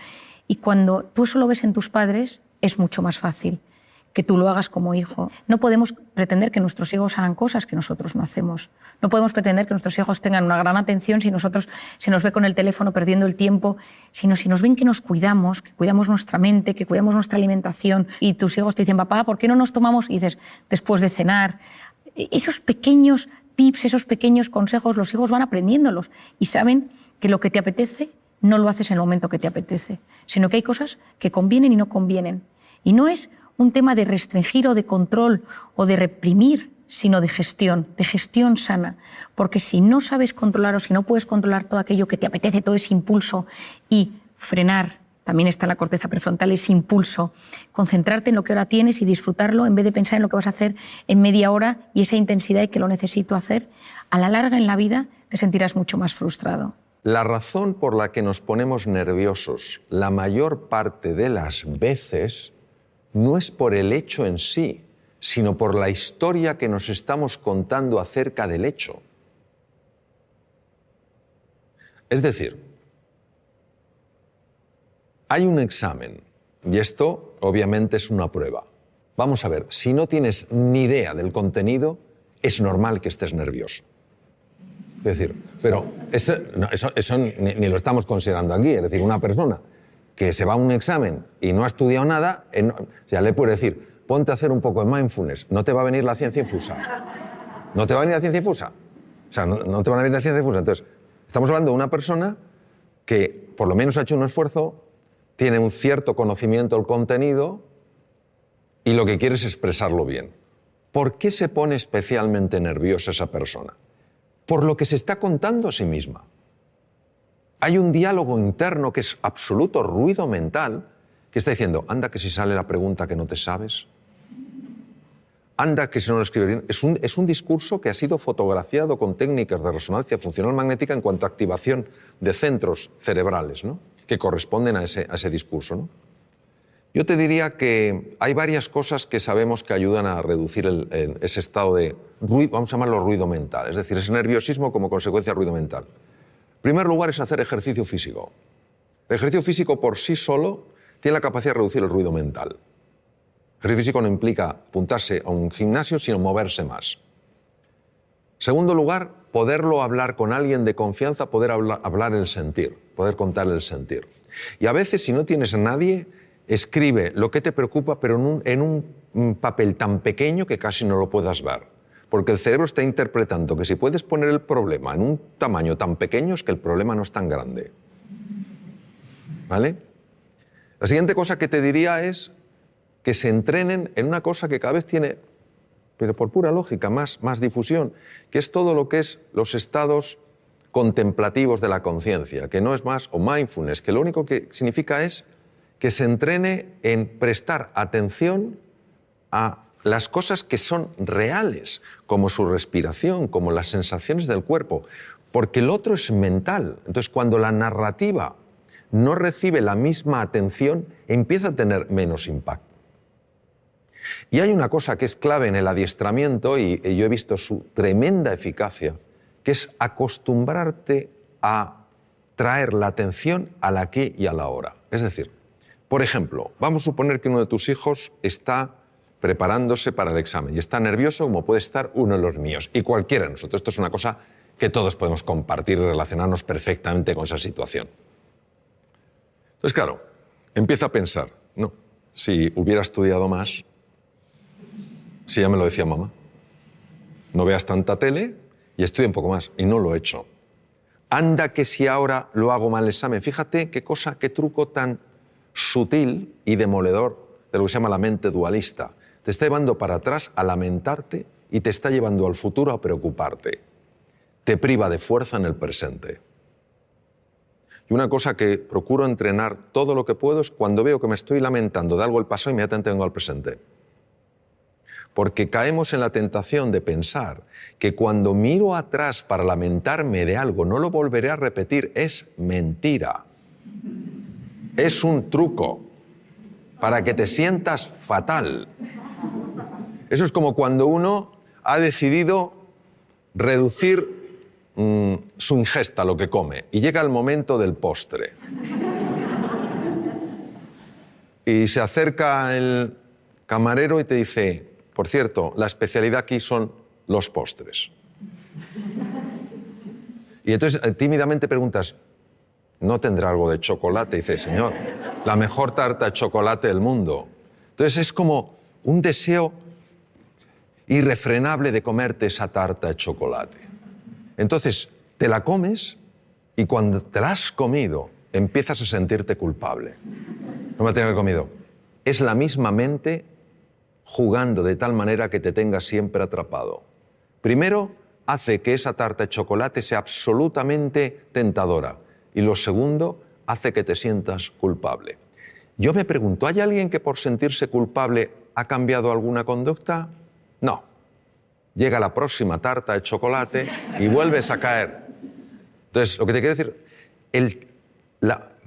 Y cuando tú eso lo ves en tus padres, es mucho más fácil que tú lo hagas como hijo. No podemos pretender que nuestros hijos hagan cosas que nosotros no hacemos. No podemos pretender que nuestros hijos tengan una gran atención si nosotros se nos ve con el teléfono perdiendo el tiempo, sino si nos ven que nos cuidamos, que cuidamos nuestra mente, que cuidamos nuestra alimentación y tus hijos te dicen, papá, ¿por qué no nos tomamos? Y dices, después de cenar. Esos pequeños tips, esos pequeños consejos, los hijos van aprendiéndolos y saben que lo que te apetece no lo haces en el momento que te apetece, sino que hay cosas que convienen y no convienen. Y no es un tema de restringir o de control o de reprimir, sino de gestión sana. Porque si no sabes controlar o si no puedes controlar todo aquello que te apetece, todo ese impulso y frenar, también está en la corteza prefrontal ese impulso, concentrarte en lo que ahora tienes y disfrutarlo en vez de pensar en lo que vas a hacer en media hora y esa intensidad y que lo necesito hacer, a la larga en la vida te sentirás mucho más frustrado. La razón por la que nos ponemos nerviosos la mayor parte de las veces no es por el hecho en sí, sino por la historia que nos estamos contando acerca del hecho. Es decir, hay un examen, y esto obviamente es una prueba. Vamos a ver, si no tienes ni idea del contenido, es normal que estés nervioso. Es decir, pero eso ni lo estamos considerando aquí. Es decir, una persona que se va a un examen y no ha estudiado nada, ya le puede decir, ponte a hacer un poco de mindfulness, no te va a venir la ciencia infusa. ¿No te va a venir la ciencia infusa? O sea, no te van a venir la ciencia infusa. Entonces, estamos hablando de una persona que por lo menos ha hecho un esfuerzo, tiene un cierto conocimiento del contenido y lo que quiere es expresarlo bien. ¿Por qué se pone especialmente nerviosa esa persona? Por lo que se está contando a sí misma. Hay un diálogo interno que es absoluto ruido mental que está diciendo, anda que si sale la pregunta que no te sabes, anda que si no lo escribe bien, es un discurso que ha sido fotografiado con técnicas de resonancia funcional magnética en cuanto a activación de centros cerebrales, ¿no?, que corresponden a ese discurso, ¿no? Yo te diría que hay varias cosas que sabemos que ayudan a reducir ese estado de ruido, vamos a llamarlo ruido mental, es decir, ese nerviosismo como consecuencia de ruido mental. En primer lugar es hacer ejercicio físico. El ejercicio físico por sí solo tiene la capacidad de reducir el ruido mental. El ejercicio físico no implica apuntarse a un gimnasio, sino moverse más. Segundo lugar, poderlo hablar con alguien de confianza, poder hablar el sentir, poder contar el sentir. Y a veces, si no tienes a nadie, escribe lo que te preocupa, pero en un papel tan pequeño que casi no lo puedas ver. Porque el cerebro está interpretando que si puedes poner el problema en un tamaño tan pequeño es que el problema no es tan grande. ¿Vale? La siguiente cosa que te diría es que se entrenen en una cosa que cada vez tiene, pero por pura lógica, más difusión, que es todo lo que es los estados contemplativos de la conciencia, que no es más, o mindfulness, que lo único que significa es que se entrene en prestar atención a las cosas que son reales, como su respiración, como las sensaciones del cuerpo, porque el otro es mental. Entonces, cuando la narrativa no recibe la misma atención, empieza a tener menos impacto. Y hay una cosa que es clave en el adiestramiento, y yo he visto su tremenda eficacia, que es acostumbrarte a traer la atención al aquí y a la ahora. Es decir, por ejemplo, vamos a suponer que uno de tus hijos está preparándose para el examen y está nervioso como puede estar uno de los míos, y cualquiera de nosotros. Esto es una cosa que todos podemos compartir y relacionarnos perfectamente con esa situación. Entonces, claro, empieza a pensar, no, si hubiera estudiado más, si ya me lo decía mamá, no veas tanta tele y estudia un poco más, y no lo he hecho. Anda que si ahora lo hago mal el examen, fíjate qué cosa, qué truco tan sutil y demoledor de lo que se llama la mente dualista. Te está llevando para atrás a lamentarte y te está llevando al futuro a preocuparte. Te priva de fuerza en el presente. Y una cosa que procuro entrenar todo lo que puedo es cuando veo que me estoy lamentando de algo del pasado, inmediatamente vengo al presente. Porque caemos en la tentación de pensar que cuando miro atrás para lamentarme de algo no lo volveré a repetir. Es mentira. Es un truco para que te sientas fatal. Eso es como cuando uno ha decidido reducir su ingesta, lo que come, y llega el momento del postre. Y se acerca el camarero y te dice, por cierto, la especialidad aquí son los postres. Y entonces tímidamente preguntas, ¿no tendrá algo de chocolate? Y dice, señor, la mejor tarta de chocolate del mundo. Entonces es como un deseo irrefrenable de comerte esa tarta de chocolate. Entonces te la comes y cuando te la has comido empiezas a sentirte culpable. No me la tengo que comido. Es la misma mente jugando de tal manera que te tenga siempre atrapado. Primero, hace que esa tarta de chocolate sea absolutamente tentadora. Y lo segundo, hace que te sientas culpable. Yo me pregunto, ¿hay alguien que por sentirse culpable ha cambiado alguna conducta? No. Llega la próxima tarta de chocolate y vuelves a caer. Entonces, lo que te quiero decir,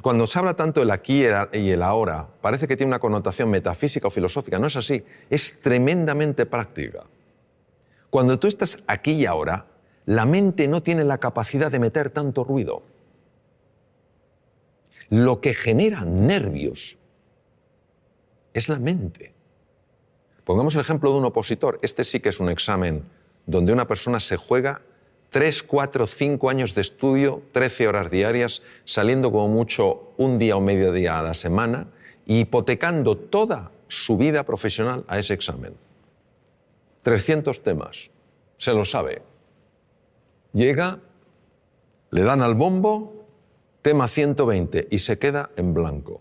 cuando se habla tanto del aquí y el ahora, parece que tiene una connotación metafísica o filosófica. No es así, es tremendamente práctica. Cuando tú estás aquí y ahora, la mente no tiene la capacidad de meter tanto ruido. Lo que genera nervios es la mente. Pongamos el ejemplo de un opositor. Este sí que es un examen donde una persona se juega 3, 4, 5 años de estudio, 13 horas diarias, saliendo como mucho un día o medio día a la semana y hipotecando toda su vida profesional a ese examen. 300 temas. Se lo sabe. Llega, le dan al bombo, tema 120 y se queda en blanco.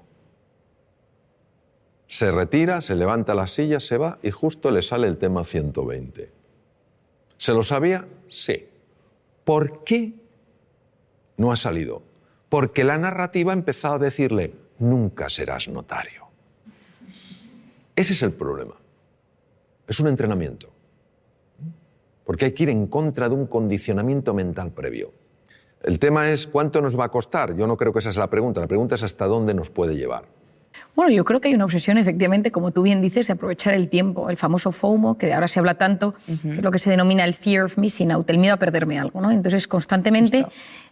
Se retira, se levanta la silla, se va y justo le sale el tema 120. ¿Se lo sabía? Sí. ¿Por qué no ha salido? Porque la narrativa ha empezado a decirle, nunca serás notario. Ese es el problema. Es un entrenamiento. Porque hay que ir en contra de un condicionamiento mental previo. El tema es cuánto nos va a costar. Yo no creo que esa es la pregunta es hasta dónde nos puede llevar. Bueno, yo creo que hay una obsesión, efectivamente, como tú bien dices, de aprovechar el tiempo, el famoso FOMO, que ahora se habla tanto, que es lo que se denomina el fear of missing out, el miedo a perderme algo, ¿no? Entonces, constantemente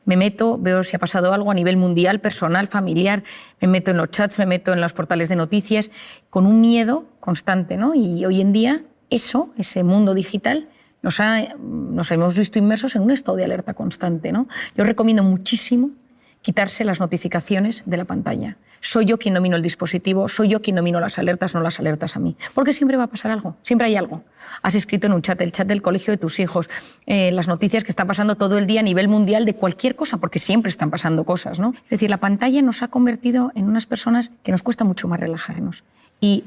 me meto, veo si ha pasado algo a nivel mundial, personal, familiar, me meto en los chats, me meto en los portales de noticias, con un miedo constante, ¿no? Y hoy en día, ese mundo digital, nos hemos visto inmersos en un estado de alerta constante, ¿no? Yo recomiendo muchísimo quitarse las notificaciones de la pantalla. Soy yo quien domino el dispositivo, soy yo quien domino las alertas, no las alertas a mí. Porque siempre va a pasar algo, siempre hay algo. Has escrito en un chat, el chat del colegio de tus hijos, las noticias que están pasando todo el día a nivel mundial de cualquier cosa, porque siempre están pasando cosas, ¿no? Es decir, la pantalla nos ha convertido en unas personas que nos cuesta mucho más relajarnos y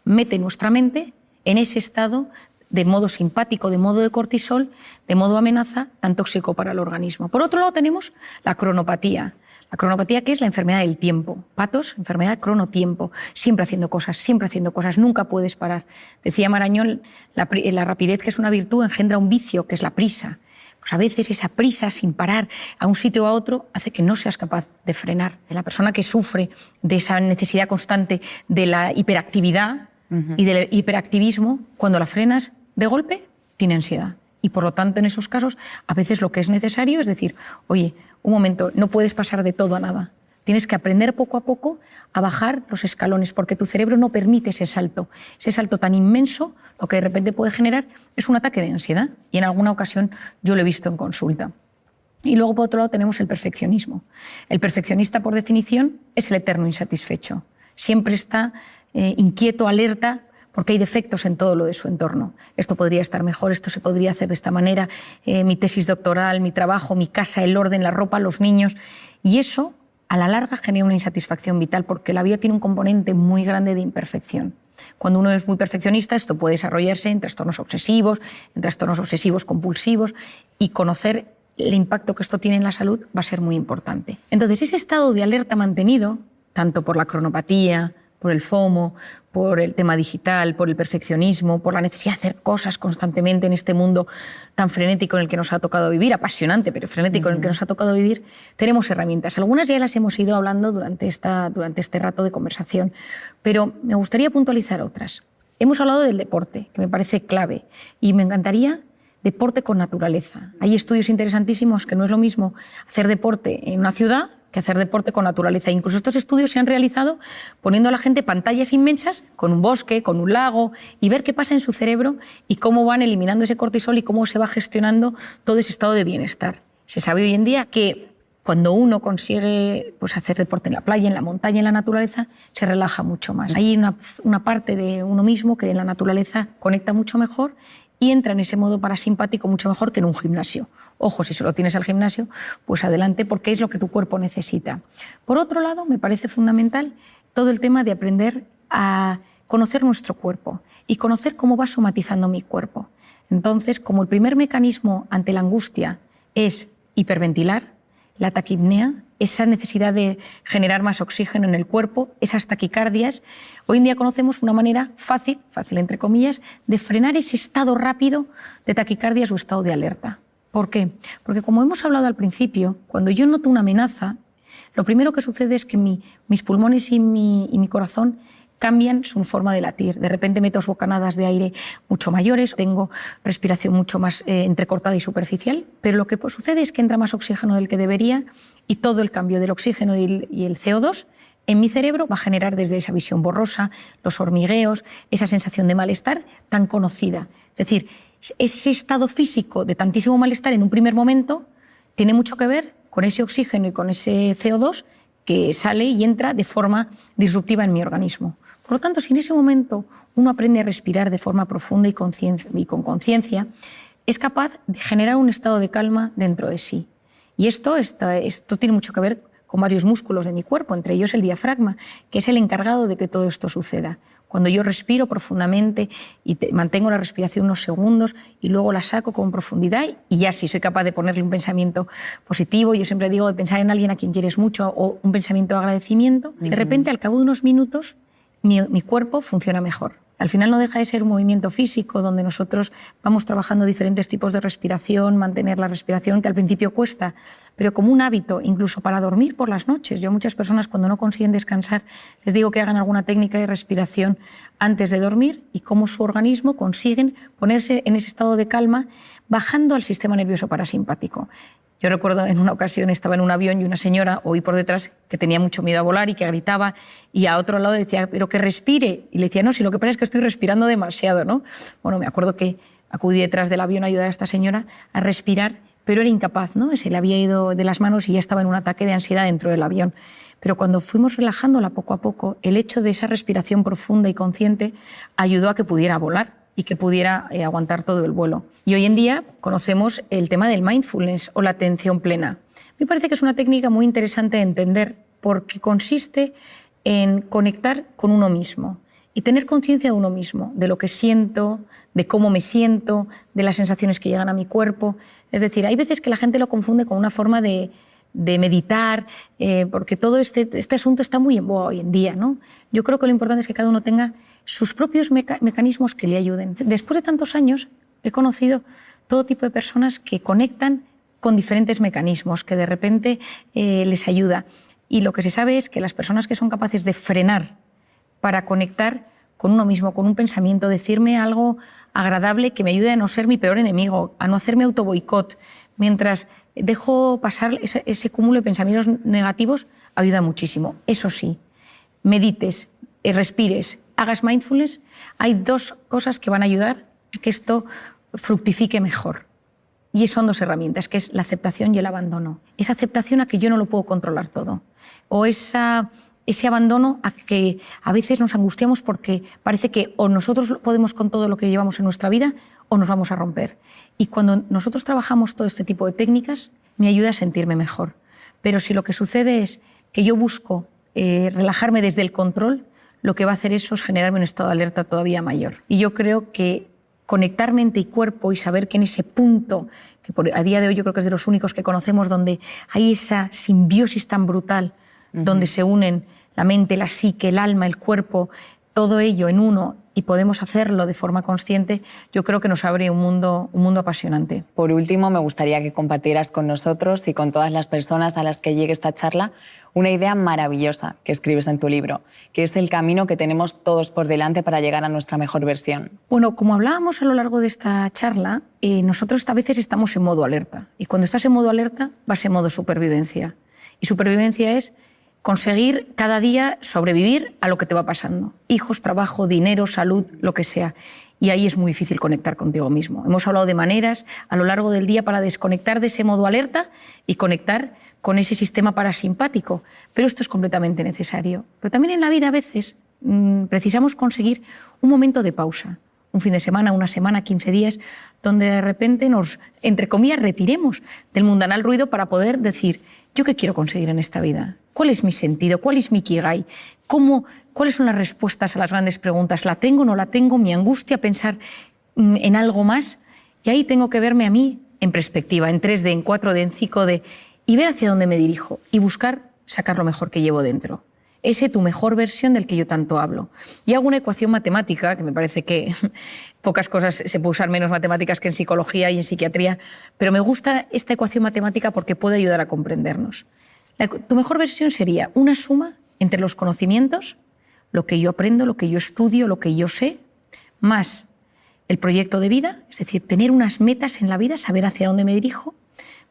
mete nuestra mente en ese estado de modo simpático, de modo de cortisol, de modo amenaza, tan tóxico para el organismo. Por otro lado tenemos la cronopatía. La cronopatía, que es la enfermedad del tiempo. Patos, enfermedad cronotiempo. Siempre haciendo cosas, nunca puedes parar. Decía Marañón, la rapidez, que es una virtud, engendra un vicio, que es la prisa. Pues a veces esa prisa sin parar a un sitio o a otro hace que no seas capaz de frenar. La persona que sufre de esa necesidad constante de la hiperactividad y del hiperactivismo, cuando la frenas de golpe, tiene ansiedad. Y por lo tanto, en esos casos, a veces lo que es necesario es decir, oye, un momento, no puedes pasar de todo a nada. Tienes que aprender poco a poco a bajar los escalones, porque tu cerebro no permite ese salto tan inmenso. Lo que de repente puede generar es un ataque de ansiedad. Y en alguna ocasión yo lo he visto en consulta. Y luego, por otro lado, tenemos el perfeccionismo. El perfeccionista, por definición, es el eterno insatisfecho. Siempre está inquieto, alerta, porque hay defectos en todo lo de su entorno. Esto podría estar mejor, esto se podría hacer de esta manera, mi tesis doctoral, mi trabajo, mi casa, el orden, la ropa, los niños. Y eso, a la larga, genera una insatisfacción vital, porque la vida tiene un componente muy grande de imperfección. Cuando uno es muy perfeccionista, esto puede desarrollarse en trastornos obsesivos compulsivos, y conocer el impacto que esto tiene en la salud va a ser muy importante. Entonces, ese estado de alerta mantenido, tanto por la cronopatía, por el FOMO, por el tema digital, por el perfeccionismo, por la necesidad de hacer cosas constantemente en este mundo tan frenético en el que nos ha tocado vivir, apasionante, pero frenético en el que nos ha tocado vivir, tenemos herramientas. Algunas ya las hemos ido hablando durante este rato de conversación, pero me gustaría puntualizar otras. Hemos hablado del deporte, que me parece clave, y me encantaría deporte con naturaleza. Hay estudios interesantísimos que no es lo mismo hacer deporte en una ciudad que hacer deporte con naturaleza. Incluso estos estudios se han realizado poniendo a la gente pantallas inmensas con un bosque, con un lago, y ver qué pasa en su cerebro y cómo van eliminando ese cortisol y cómo se va gestionando todo ese estado de bienestar. Se sabe hoy en día que cuando uno consigue hacer deporte en la playa, en la montaña, en la naturaleza, se relaja mucho más. Hay una parte de uno mismo que en la naturaleza conecta mucho mejor y entra en ese modo parasimpático mucho mejor que en un gimnasio. Ojo, si solo tienes al gimnasio, pues adelante, porque es lo que tu cuerpo necesita. Por otro lado, me parece fundamental todo el tema de aprender a conocer nuestro cuerpo y conocer cómo va somatizando mi cuerpo. Entonces, como el primer mecanismo ante la angustia es hiperventilar, la taquipnea, esa necesidad de generar más oxígeno en el cuerpo, esas taquicardias, hoy en día conocemos una manera fácil entre comillas, de frenar ese estado rápido de taquicardias o estado de alerta. ¿Por qué? Porque como hemos hablado al principio, cuando yo noto una amenaza, lo primero que sucede es que mis pulmones y mi corazón cambian su forma de latir. De repente meto bocanadas de aire mucho mayores, tengo respiración mucho más entrecortada y superficial, pero lo que sucede es que entra más oxígeno del que debería y todo el cambio del oxígeno y el CO2 en mi cerebro va a generar desde esa visión borrosa, los hormigueos, esa sensación de malestar tan conocida. Es decir, ese estado físico de tantísimo malestar en un primer momento tiene mucho que ver con ese oxígeno y con ese CO2 que sale y entra de forma disruptiva en mi organismo. Por lo tanto, si en ese momento uno aprende a respirar de forma profunda y con conciencia, es capaz de generar un estado de calma dentro de sí. Y esto tiene mucho que ver con varios músculos de mi cuerpo, entre ellos el diafragma, que es el encargado de que todo esto suceda. Cuando yo respiro profundamente y mantengo la respiración unos segundos y luego la saco con profundidad y ya sí soy capaz de ponerle un pensamiento positivo, yo siempre digo de pensar en alguien a quien quieres mucho o un pensamiento de agradecimiento, de repente al cabo de unos minutos mi cuerpo funciona mejor. Al final no deja de ser un movimiento físico donde nosotros vamos trabajando diferentes tipos de respiración, mantener la respiración, que al principio cuesta, pero como un hábito, incluso para dormir por las noches. Yo a muchas personas cuando no consiguen descansar les digo que hagan alguna técnica de respiración antes de dormir y cómo su organismo consiguen ponerse en ese estado de calma bajando al sistema nervioso parasimpático. Yo recuerdo en una ocasión estaba en un avión y una señora oí por detrás que tenía mucho miedo a volar y que gritaba y a otro lado decía, pero que respire. Y le decía, no, si lo que pasa es que estoy respirando demasiado, ¿no? Bueno, me acuerdo que acudí detrás del avión a ayudar a esta señora a respirar, pero era incapaz, ¿no? Se le había ido de las manos y ya estaba en un ataque de ansiedad dentro del avión. Pero cuando fuimos relajándola poco a poco, el hecho de esa respiración profunda y consciente ayudó a que pudiera volar y que pudiera aguantar todo el vuelo. Y hoy en día conocemos el tema del mindfulness o la atención plena. Me parece que es una técnica muy interesante de entender porque consiste en conectar con uno mismo y tener conciencia de uno mismo, de lo que siento, de cómo me siento, de las sensaciones que llegan a mi cuerpo. Es decir, hay veces que la gente lo confunde con una forma de meditar, porque todo este asunto está muy en boga hoy en día, ¿no? Yo creo que lo importante es que cada uno tenga sus propios mecanismos que le ayuden. Después de tantos años he conocido todo tipo de personas que conectan con diferentes mecanismos, que de repente les ayuda. Y lo que se sabe es que las personas que son capaces de frenar para conectar con uno mismo, con un pensamiento, decirme algo agradable que me ayude a no ser mi peor enemigo, a no hacerme autoboicot, mientras dejo pasar ese cúmulo de pensamientos negativos, ayuda muchísimo. Eso sí, medites, respires, hagas mindfulness, hay dos cosas que van a ayudar a que esto fructifique mejor. Y son dos herramientas, que es la aceptación y el abandono. Esa aceptación a que yo no lo puedo controlar todo. O ese abandono a que a veces nos angustiamos porque parece que o nosotros podemos con todo lo que llevamos en nuestra vida o nos vamos a romper. Y cuando nosotros trabajamos todo este tipo de técnicas, me ayuda a sentirme mejor. Pero si lo que sucede es que yo busco relajarme desde el control, lo que va a hacer eso es generarme un estado de alerta todavía mayor. Y yo creo que conectar mente y cuerpo y saber que en ese punto, que a día de hoy yo creo que es de los únicos que conocemos, donde hay esa simbiosis tan brutal, donde se unen la mente, la psique, el alma, el cuerpo, todo ello en uno y podemos hacerlo de forma consciente, yo creo que nos abre un mundo apasionante. Por último, me gustaría que compartieras con nosotros y con todas las personas a las que llegue esta charla una idea maravillosa que escribes en tu libro, que es el camino que tenemos todos por delante para llegar a nuestra mejor versión. Bueno, como hablábamos a lo largo de esta charla, nosotros a veces estamos en modo alerta. Y cuando estás en modo alerta, vas en modo supervivencia. Y supervivencia es conseguir cada día sobrevivir a lo que te va pasando. Hijos, trabajo, dinero, salud, lo que sea. Y ahí es muy difícil conectar contigo mismo. Hemos hablado de maneras a lo largo del día para desconectar de ese modo alerta y conectar con ese sistema parasimpático. Pero esto es completamente necesario. Pero también en la vida a veces precisamos conseguir un momento de pausa. Un fin de semana, una semana, 15 días, donde de repente nos, entre comillas, retiremos del mundanal ruido para poder decir, ¿yo qué quiero conseguir en esta vida? ¿Cuál es mi sentido? ¿Cuál es mi ikigai? ¿Cuáles son las respuestas a las grandes preguntas? ¿La tengo o no la tengo? ¿Mi angustia pensar en algo más? Y ahí tengo que verme a mí en perspectiva, en 3D, en 4D, en 5D, y ver hacia dónde me dirijo y buscar sacar lo mejor que llevo dentro. Ese tu mejor versión del que yo tanto hablo. Y hago una ecuación matemática, que me parece que pocas cosas se puede usar menos matemáticas que en psicología y en psiquiatría, pero me gusta esta ecuación matemática porque puede ayudar a comprendernos. Tu mejor versión sería una suma entre los conocimientos, lo que yo aprendo, lo que yo estudio, lo que yo sé, más el proyecto de vida, es decir, tener unas metas en la vida, saber hacia dónde me dirijo,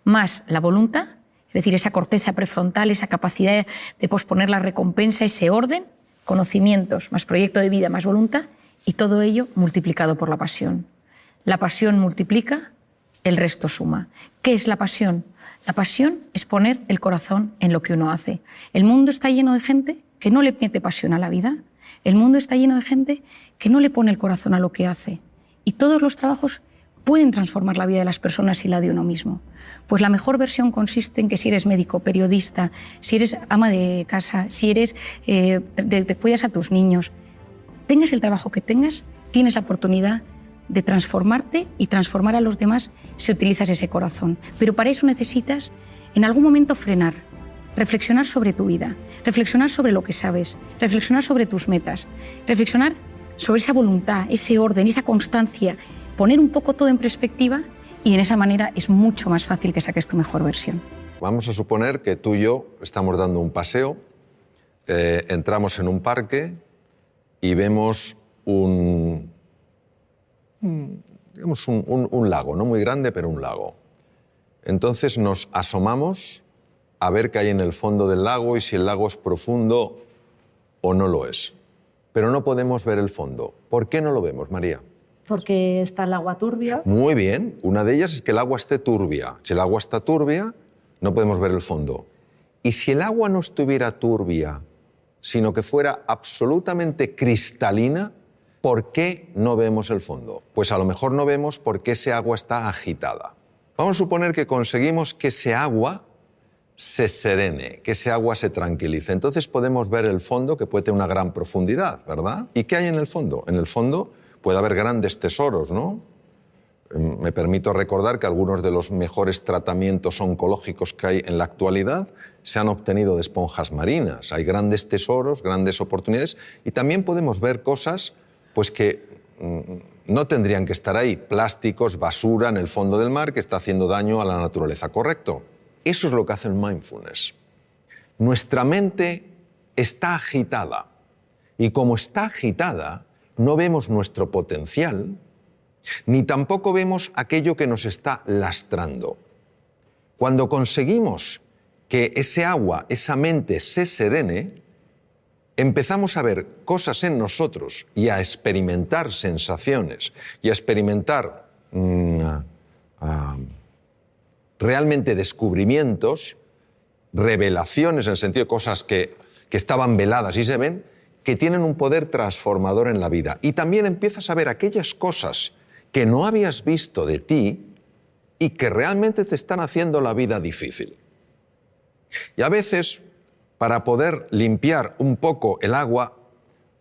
más la voluntad, es decir, esa corteza prefrontal, esa capacidad de posponer la recompensa, ese orden, conocimientos, más proyecto de vida, más voluntad, y todo ello multiplicado por la pasión. La pasión multiplica, el resto suma. ¿Qué es la pasión? La pasión es poner el corazón en lo que uno hace. El mundo está lleno de gente que no le mete pasión a la vida. El mundo está lleno de gente que no le pone el corazón a lo que hace. Y todos los trabajos pueden transformar la vida de las personas y la de uno mismo. Pues la mejor versión consiste en que si eres médico, periodista, si eres ama de casa, si eres te cuidas a tus niños, tengas el trabajo que tengas, tienes la oportunidad de transformarte y transformar a los demás si utilizas ese corazón. Pero para eso necesitas en algún momento frenar, reflexionar sobre tu vida, reflexionar sobre lo que sabes, reflexionar sobre tus metas, reflexionar sobre esa voluntad, ese orden, esa constancia, poner un poco todo en perspectiva y en esa manera es mucho más fácil que saques tu mejor versión. Vamos a suponer que tú y yo estamos dando un paseo, entramos en un parque y vemos un lago, no muy grande, pero un lago. Entonces nos asomamos a ver qué hay en el fondo del lago y si el lago es profundo o no lo es. Pero no podemos ver el fondo. ¿Por qué no lo vemos, María? Porque está el agua turbia. Muy bien. Una de ellas es que el agua esté turbia. Si el agua está turbia, no podemos ver el fondo. Y si el agua no estuviera turbia, sino que fuera absolutamente cristalina, ¿por qué no vemos el fondo? Pues a lo mejor no vemos porque ese agua está agitada. Vamos a suponer que conseguimos que ese agua se serene, que ese agua se tranquilice. Entonces podemos ver el fondo, que puede tener una gran profundidad, ¿verdad? ¿Y qué hay en el fondo? En el fondo puede haber grandes tesoros, ¿no? Me permito recordar que algunos de los mejores tratamientos oncológicos que hay en la actualidad se han obtenido de esponjas marinas. Hay grandes tesoros, grandes oportunidades y también podemos ver cosas pues, que no tendrían que estar ahí. Plásticos, basura en el fondo del mar que está haciendo daño a la naturaleza, ¿correcto? Eso es lo que hace el mindfulness. Nuestra mente está agitada y como está agitada, no vemos nuestro potencial ni tampoco vemos aquello que nos está lastrando. Cuando conseguimos que ese agua, esa mente se serene, empezamos a ver cosas en nosotros y a experimentar sensaciones y a experimentar realmente descubrimientos, revelaciones en el sentido de cosas que estaban veladas y se ven, que tienen un poder transformador en la vida. Y también empiezas a ver aquellas cosas que no habías visto de ti y que realmente te están haciendo la vida difícil. Y a veces, para poder limpiar un poco el agua,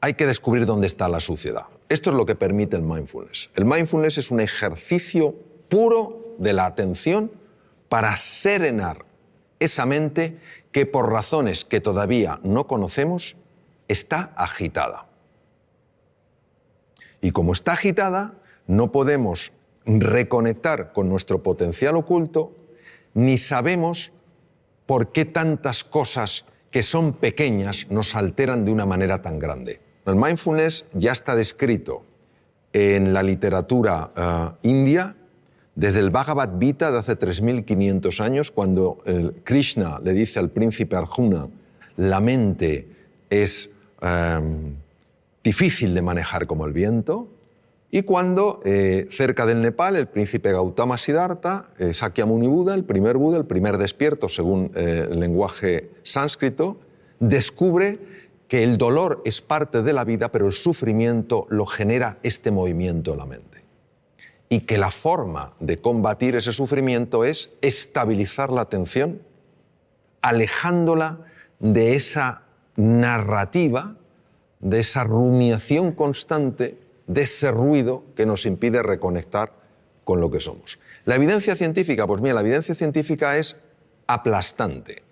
hay que descubrir dónde está la suciedad. Esto es lo que permite el mindfulness. El mindfulness es un ejercicio puro de la atención para serenar esa mente que por razones que todavía no conocemos está agitada. Y como está agitada, no podemos reconectar con nuestro potencial oculto, ni sabemos por qué tantas cosas que son pequeñas nos alteran de una manera tan grande. El mindfulness ya está descrito en la literatura india desde el Bhagavad Gita de hace 3.500 años, cuando Krishna le dice al príncipe Arjuna, la mente es difícil de manejar como el viento, y cuando cerca del Nepal el príncipe Gautama Siddhartha, Sakyamuni Buda, el primer despierto según el lenguaje sánscrito, descubre que el dolor es parte de la vida, pero el sufrimiento lo genera este movimiento de la mente. Y que la forma de combatir ese sufrimiento es estabilizar la atención, alejándola de esa narrativa, de esa rumiación constante, de ese ruido que nos impide reconectar con lo que somos. La evidencia científica, pues mira, la evidencia científica es aplastante.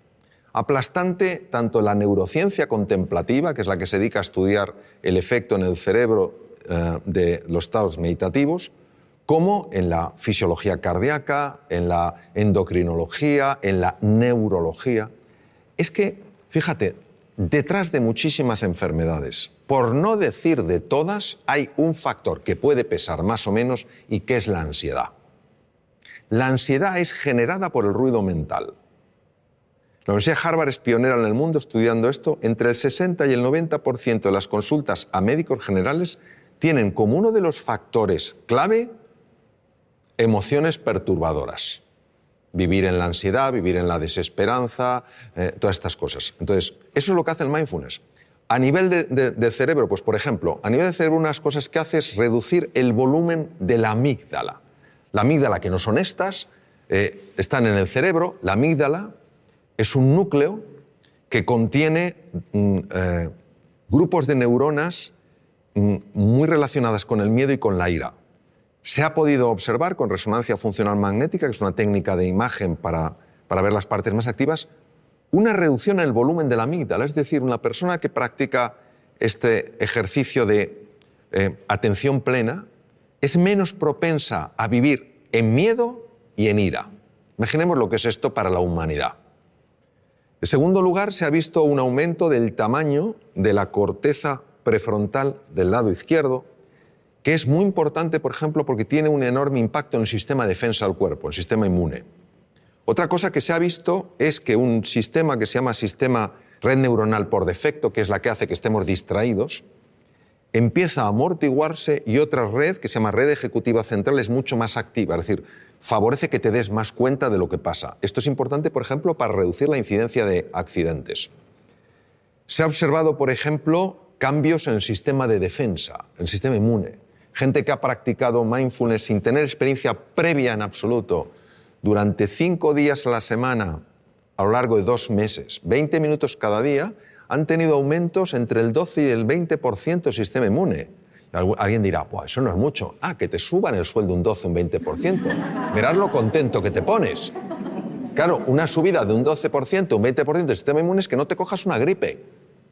Aplastante tanto la neurociencia contemplativa, que es la que se dedica a estudiar el efecto en el cerebro de los estados meditativos, como en la fisiología cardíaca, en la endocrinología, en la neurología. Es que, fíjate, detrás de muchísimas enfermedades, por no decir de todas, hay un factor que puede pesar más o menos y que es la ansiedad. La ansiedad es generada por el ruido mental. La Universidad de Harvard es pionera en el mundo estudiando esto. Entre el 60 y el 90% de las consultas a médicos generales tienen como uno de los factores clave emociones perturbadoras. Vivir en la ansiedad, vivir en la desesperanza, todas estas cosas. Entonces, eso es lo que hace el mindfulness. A nivel de cerebro, pues por ejemplo, a nivel de cerebro unas cosas que hace es reducir el volumen de la amígdala. La amígdala, que no son estas, están en el cerebro. La amígdala es un núcleo que contiene grupos de neuronas muy relacionadas con el miedo y con la ira. Se ha podido observar con resonancia funcional magnética, que es una técnica de imagen para ver las partes más activas, una reducción en el volumen de la amígdala. Es decir, una persona que practica este ejercicio de atención plena, es menos propensa a vivir en miedo y en ira. Imaginemos lo que es esto para la humanidad. En segundo lugar, se ha visto un aumento del tamaño de la corteza prefrontal del lado izquierdo, que es muy importante, por ejemplo, porque tiene un enorme impacto en el sistema de defensa del cuerpo, el sistema inmune. Otra cosa que se ha visto es que un sistema que se llama sistema red neuronal por defecto, que es la que hace que estemos distraídos, empieza a amortiguarse y otra red, que se llama red ejecutiva central, es mucho más activa, es decir, favorece que te des más cuenta de lo que pasa. Esto es importante, por ejemplo, para reducir la incidencia de accidentes. Se ha observado, por ejemplo, cambios en el sistema de defensa, en el sistema inmune. Gente que ha practicado mindfulness sin tener experiencia previa en absoluto durante 5 días a la semana a lo largo de 2 meses, 20 minutos cada día, han tenido aumentos entre el 12 y el 20% del sistema inmune. Alguien dirá, eso no es mucho. Que te suban el sueldo un 12, un 20%. Mirad lo contento que te pones. Claro, una subida de un 12%, un 20% del sistema inmune es que no te cojas una gripe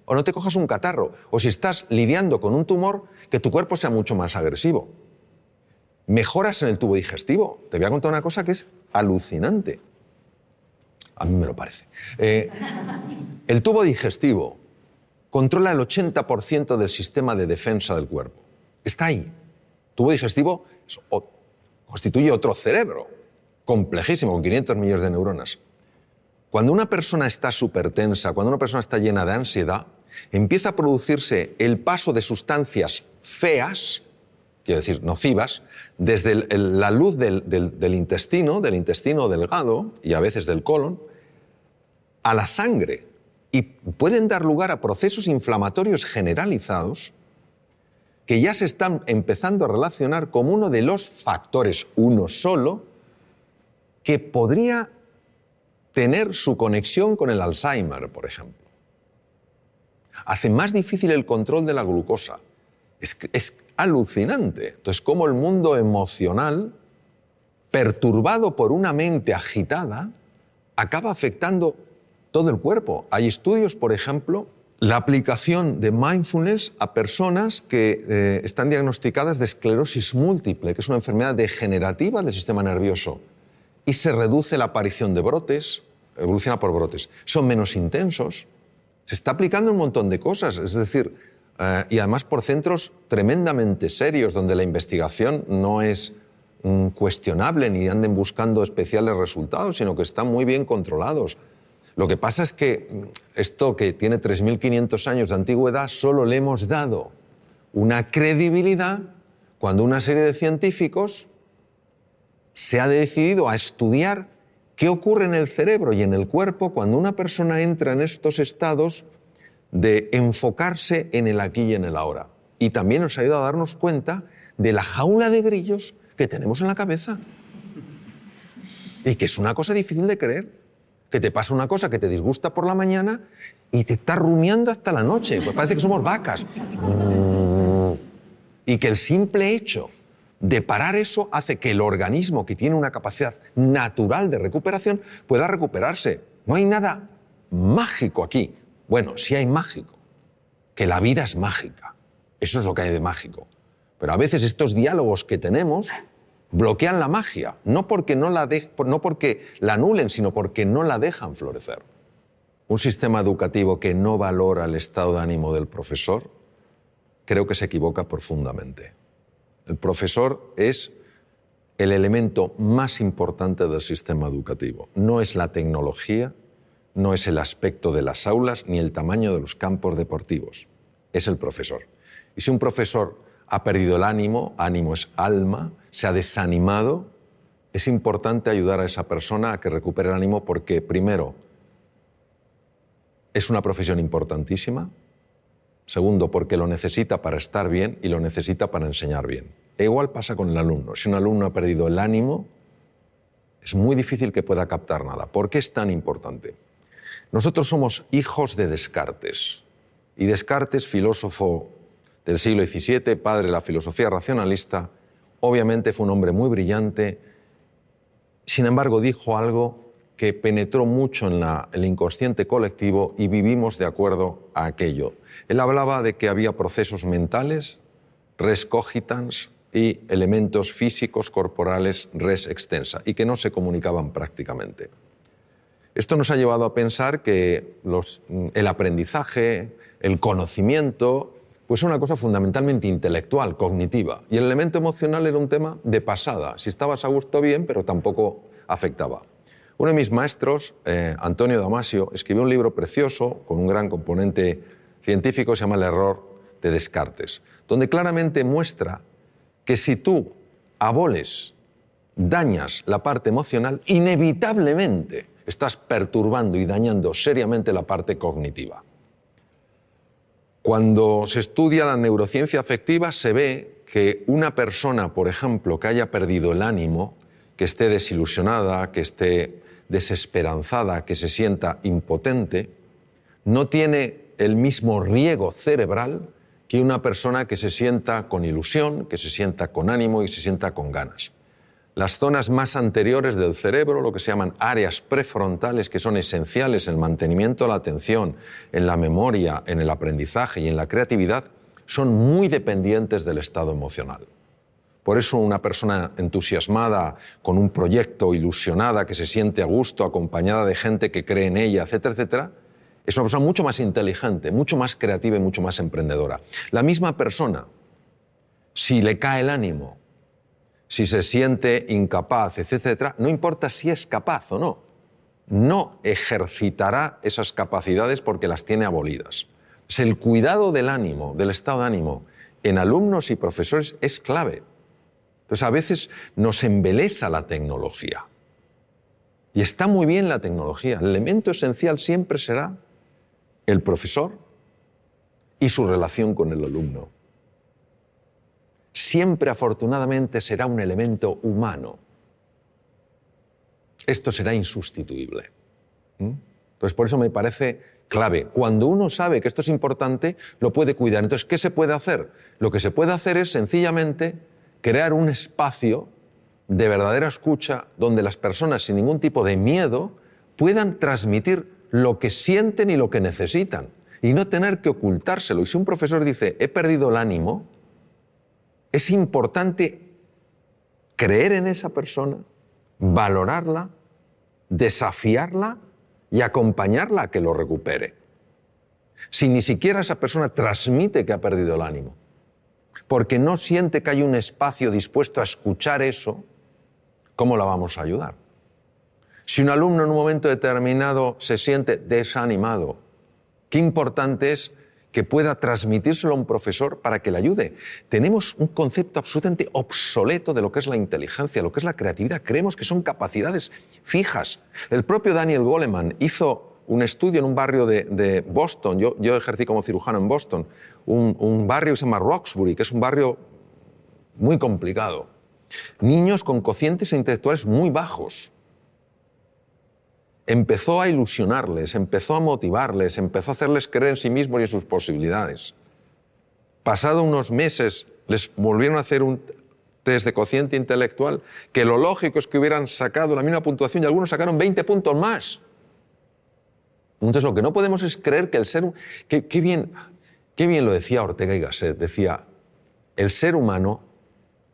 o no te cojas un catarro, o si estás lidiando con un tumor, que tu cuerpo sea mucho más agresivo. Mejoras en el tubo digestivo. Te voy a contar una cosa que es alucinante. A mí me lo parece. El tubo digestivo controla el 80% del sistema de defensa del cuerpo. Está ahí. El tubo digestivo constituye otro cerebro, complejísimo, con 500 millones de neuronas. Cuando una persona está súper-tensa, cuando una persona está llena de ansiedad, empieza a producirse el paso de sustancias feas, quiero decir, nocivas, desde la luz del intestino delgado y a veces del colon, a la sangre. Y pueden dar lugar a procesos inflamatorios generalizados que ya se están empezando a relacionar como uno de los factores, uno solo, que podría tener su conexión con el Alzheimer, por ejemplo. Hace más difícil el control de la glucosa. Es alucinante. Entonces, cómo el mundo emocional, perturbado por una mente agitada, acaba afectando todo el cuerpo. Hay estudios, por ejemplo, la aplicación de mindfulness a personas que están diagnosticadas de esclerosis múltiple, que es una enfermedad degenerativa del sistema nervioso, y se reduce la aparición de brotes, evoluciona por brotes. Son menos intensos. Se está aplicando un montón de cosas, es decir, y además por centros tremendamente serios, donde la investigación no es cuestionable ni anden buscando especiales resultados, sino que están muy bien controlados. Lo que pasa es que esto, que tiene 3.500 años de antigüedad, solo le hemos dado una credibilidad cuando una serie de científicos se ha decidido a estudiar qué ocurre en el cerebro y en el cuerpo cuando una persona entra en estos estados de enfocarse en el aquí y en el ahora. Y también nos ha ayudado a darnos cuenta de la jaula de grillos que tenemos en la cabeza. Y que es una cosa difícil de creer. Que te pasa una cosa que te disgusta por la mañana y te está rumiando hasta la noche. Pues parece que somos vacas. Y que el simple hecho de parar eso hace que el organismo, que tiene una capacidad natural de recuperación, pueda recuperarse. No hay nada mágico aquí. Bueno, sí hay mágico. Que la vida es mágica. Eso es lo que hay de mágico. Pero a veces estos diálogos que tenemos bloquean la magia, no porque la anulen, sino porque no la dejan florecer. Un sistema educativo que no valora el estado de ánimo del profesor, creo que se equivoca profundamente. El profesor es el elemento más importante del sistema educativo. No es la tecnología, no es el aspecto de las aulas, ni el tamaño de los campos deportivos. Es el profesor. Y si un profesor ha perdido el ánimo, ánimo es alma, se ha desanimado, es importante ayudar a esa persona a que recupere el ánimo porque, primero, es una profesión importantísima. Segundo, porque lo necesita para estar bien y lo necesita para enseñar bien. E igual pasa con el alumno. Si un alumno ha perdido el ánimo, es muy difícil que pueda captar nada. ¿Por qué es tan importante? Nosotros somos hijos de Descartes. Y Descartes, filósofo del siglo XVII, padre de la filosofía racionalista, obviamente fue un hombre muy brillante. Sin embargo, dijo algo que penetró mucho en el inconsciente colectivo y vivimos de acuerdo a aquello. Él hablaba de que había procesos mentales, res cogitans, y elementos físicos corporales res extensa, y que no se comunicaban prácticamente. Esto nos ha llevado a pensar que el aprendizaje, el conocimiento, pues es una cosa fundamentalmente intelectual, cognitiva, y el elemento emocional era un tema de pasada. Si estabas a gusto, bien, pero tampoco afectaba. Uno de mis maestros, Antonio Damasio, escribió un libro precioso con un gran componente científico, se llama El error de Descartes, donde claramente muestra que si tú aboles, dañas la parte emocional, inevitablemente estás perturbando y dañando seriamente la parte cognitiva. Cuando se estudia la neurociencia afectiva, se ve que una persona, por ejemplo, que haya perdido el ánimo, que esté desilusionada, que esté desesperanzada, que se sienta impotente, no tiene el mismo riego cerebral que una persona que se sienta con ilusión, que se sienta con ánimo y se sienta con ganas. Las zonas más anteriores del cerebro, lo que se llaman áreas prefrontales, que son esenciales en el mantenimiento de la atención, en la memoria, en el aprendizaje y en la creatividad, son muy dependientes del estado emocional. Por eso una persona entusiasmada, con un proyecto, ilusionada, que se siente a gusto, acompañada de gente que cree en ella, etcétera, etcétera, es una persona mucho más inteligente, mucho más creativa y mucho más emprendedora. La misma persona, si le cae el ánimo, si se siente incapaz, etcétera, no importa si es capaz o no, no ejercitará esas capacidades porque las tiene abolidas. El cuidado del ánimo, del estado de ánimo, en alumnos y profesores es clave. Entonces, a veces nos embelesa la tecnología. Y está muy bien la tecnología. El elemento esencial siempre será el profesor y su relación con el alumno. Siempre, afortunadamente, será un elemento humano. Esto será insustituible. Entonces, por eso me parece clave. Cuando uno sabe que esto es importante, lo puede cuidar. Entonces, ¿qué se puede hacer? Lo que se puede hacer es, sencillamente, crear un espacio de verdadera escucha donde las personas, sin ningún tipo de miedo, puedan transmitir lo que sienten y lo que necesitan, y no tener que ocultárselo. Y si un profesor dice, he perdido el ánimo, es importante creer en esa persona, valorarla, desafiarla y acompañarla a que lo recupere. Si ni siquiera esa persona transmite que ha perdido el ánimo, porque no siente que hay un espacio dispuesto a escuchar eso, ¿cómo la vamos a ayudar? Si un alumno en un momento determinado se siente desanimado, qué importante es que pueda transmitírselo a un profesor para que le ayude. Tenemos un concepto absolutamente obsoleto de lo que es la inteligencia, lo que es la creatividad. Creemos que son capacidades fijas. El propio Daniel Goleman hizo un estudio en un barrio de Boston. Yo ejercí como cirujano en Boston. Un barrio que se llama Roxbury, que es un barrio muy complicado. Niños con cocientes intelectuales muy bajos. Empezó a ilusionarles, empezó a motivarles, empezó a hacerles creer en sí mismos y en sus posibilidades. Pasado unos meses, les volvieron a hacer un test de cociente intelectual, que lo lógico es que hubieran sacado la misma puntuación y algunos sacaron 20 puntos más. Entonces, lo que no podemos es creer que el ser... Qué bien lo decía Ortega y Gasset, decía, el ser humano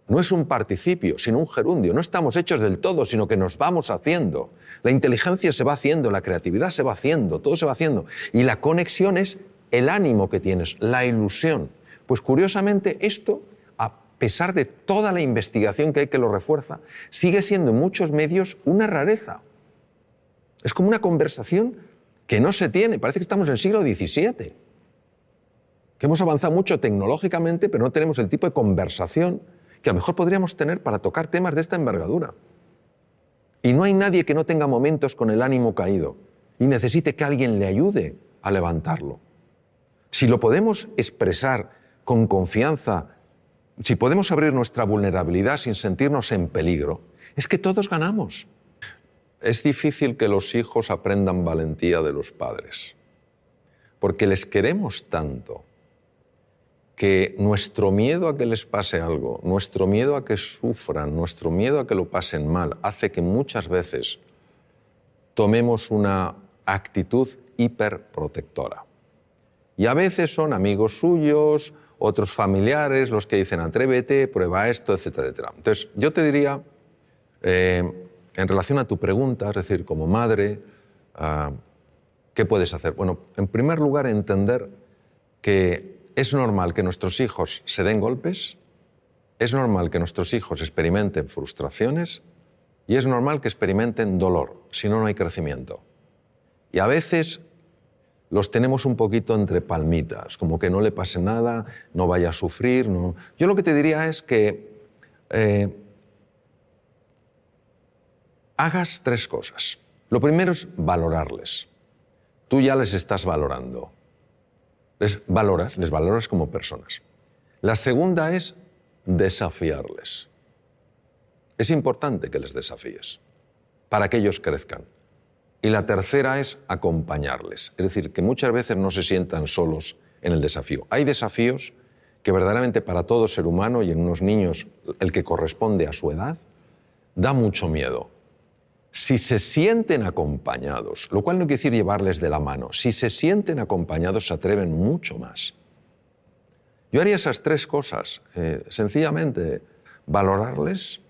no es un participio, sino un gerundio. No estamos hechos del todo, sino que nos vamos haciendo. La inteligencia se va haciendo, la creatividad se va haciendo, todo se va haciendo. Y la conexión es el ánimo que tienes, la ilusión. Pues curiosamente esto, a pesar de toda la investigación que hay que lo refuerza, sigue siendo en muchos medios una rareza. Es como una conversación que no se tiene. Parece que estamos en el siglo XVII. Que hemos avanzado mucho tecnológicamente, pero no tenemos el tipo de conversación que a lo mejor podríamos tener para tocar temas de esta envergadura. Y no hay nadie que no tenga momentos con el ánimo caído y necesite que alguien le ayude a levantarlo. Si lo podemos expresar con confianza, si podemos abrir nuestra vulnerabilidad sin sentirnos en peligro, es que todos ganamos. Es difícil que los hijos aprendan valentía de los padres, porque les queremos tanto que nuestro miedo a que les pase algo, nuestro miedo a que sufran, nuestro miedo a que lo pasen mal, hace que muchas veces tomemos una actitud hiperprotectora. Y a veces son amigos suyos otros familiares los que dicen atrévete, prueba esto, etcétera, etcétera. Entonces, yo te diría, en relación a tu pregunta, es decir, como madre, ¿qué puedes hacer? Bueno, en primer lugar, entender que es normal que nuestros hijos se den golpes, es normal que nuestros hijos experimenten frustraciones y es normal que experimenten dolor, si no, no hay crecimiento. Y a veces los tenemos un poquito entre palmitas, como que no le pase nada, no vaya a sufrir. No. Yo lo que te diría es que hagas 3 cosas. Lo primero es valorarles. Tú ya les estás valorando. Les valoras como personas. La segunda es desafiarles. Es importante que les desafíes para que ellos crezcan. Y la tercera es acompañarles. Es decir, que muchas veces no se sientan solos en el desafío. Hay desafíos que verdaderamente para todo ser humano y en unos niños el que corresponde a su edad, da mucho miedo. Si se sienten acompañados, lo cual no quiere decir llevarles de la mano, si se sienten acompañados se atreven mucho más. Yo haría esas 3 cosas, sencillamente valorarles,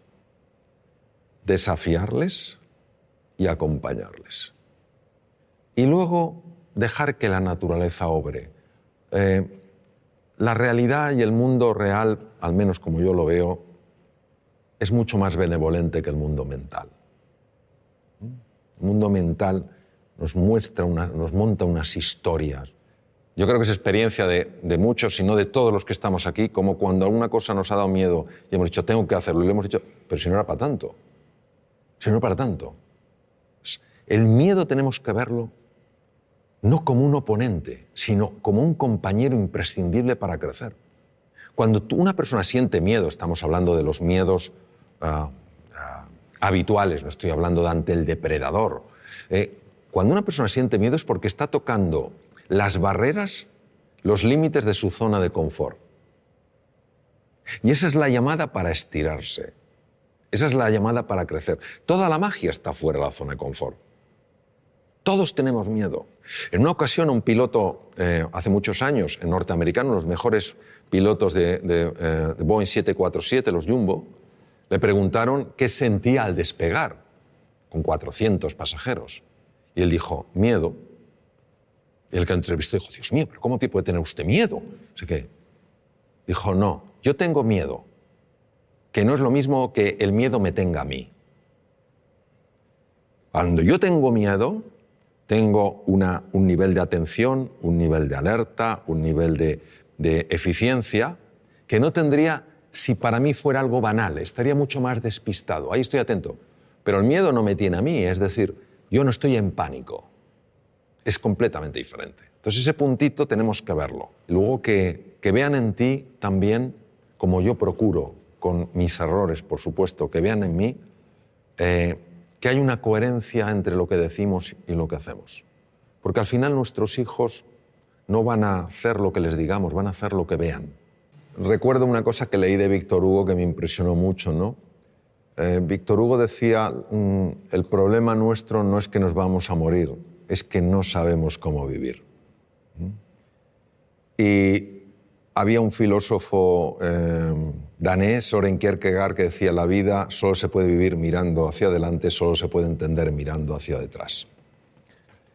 desafiarles y acompañarles. Y luego dejar que la naturaleza obre. La realidad y el mundo real, al menos como yo lo veo, es mucho más benevolente que el mundo mental. El mundo mental nos monta unas historias. Yo creo que es experiencia de muchos, si no de todos los que estamos aquí, como cuando alguna cosa nos ha dado miedo y hemos dicho, tengo que hacerlo, y le hemos dicho, pero si no era para tanto. Si no era para tanto. El miedo tenemos que verlo no como un oponente, sino como un compañero imprescindible para crecer. Cuando una persona siente miedo, estamos hablando de los miedos habituales, no estoy hablando de ante el depredador. Cuando una persona siente miedo es porque está tocando las barreras, los límites de su zona de confort. Y esa es la llamada para estirarse. Esa es la llamada para crecer. Toda la magia está fuera de la zona de confort. Todos tenemos miedo. En una ocasión, un piloto, hace muchos años, en norteamericano, los mejores pilotos de Boeing 747, los Jumbo, le preguntaron qué sentía al despegar con 400 pasajeros. Y él dijo, miedo. Y el que entrevistó dijo, Dios mío, ¿pero cómo puede tener usted miedo? Así que dijo, no, yo tengo miedo, que no es lo mismo que el miedo me tenga a mí. Cuando yo tengo miedo, tengo un nivel de atención, un nivel de alerta, un nivel de eficiencia que no tendría si para mí fuera algo banal, estaría mucho más despistado. Ahí estoy atento. Pero el miedo no me tiene a mí, es decir, yo no estoy en pánico. Es completamente diferente. Entonces ese puntito tenemos que verlo. Luego que vean en ti también, como yo procuro, con mis errores, por supuesto, que vean en mí que hay una coherencia entre lo que decimos y lo que hacemos. Porque al final nuestros hijos no van a hacer lo que les digamos, van a hacer lo que vean. Recuerdo una cosa que leí de Víctor Hugo que me impresionó mucho, ¿no? Víctor Hugo decía, el problema nuestro no es que nos vamos a morir, es que no sabemos cómo vivir. Y había un filósofo danés, Søren Kierkegaard, que decía, la vida solo se puede vivir mirando hacia adelante, solo se puede entender mirando hacia detrás.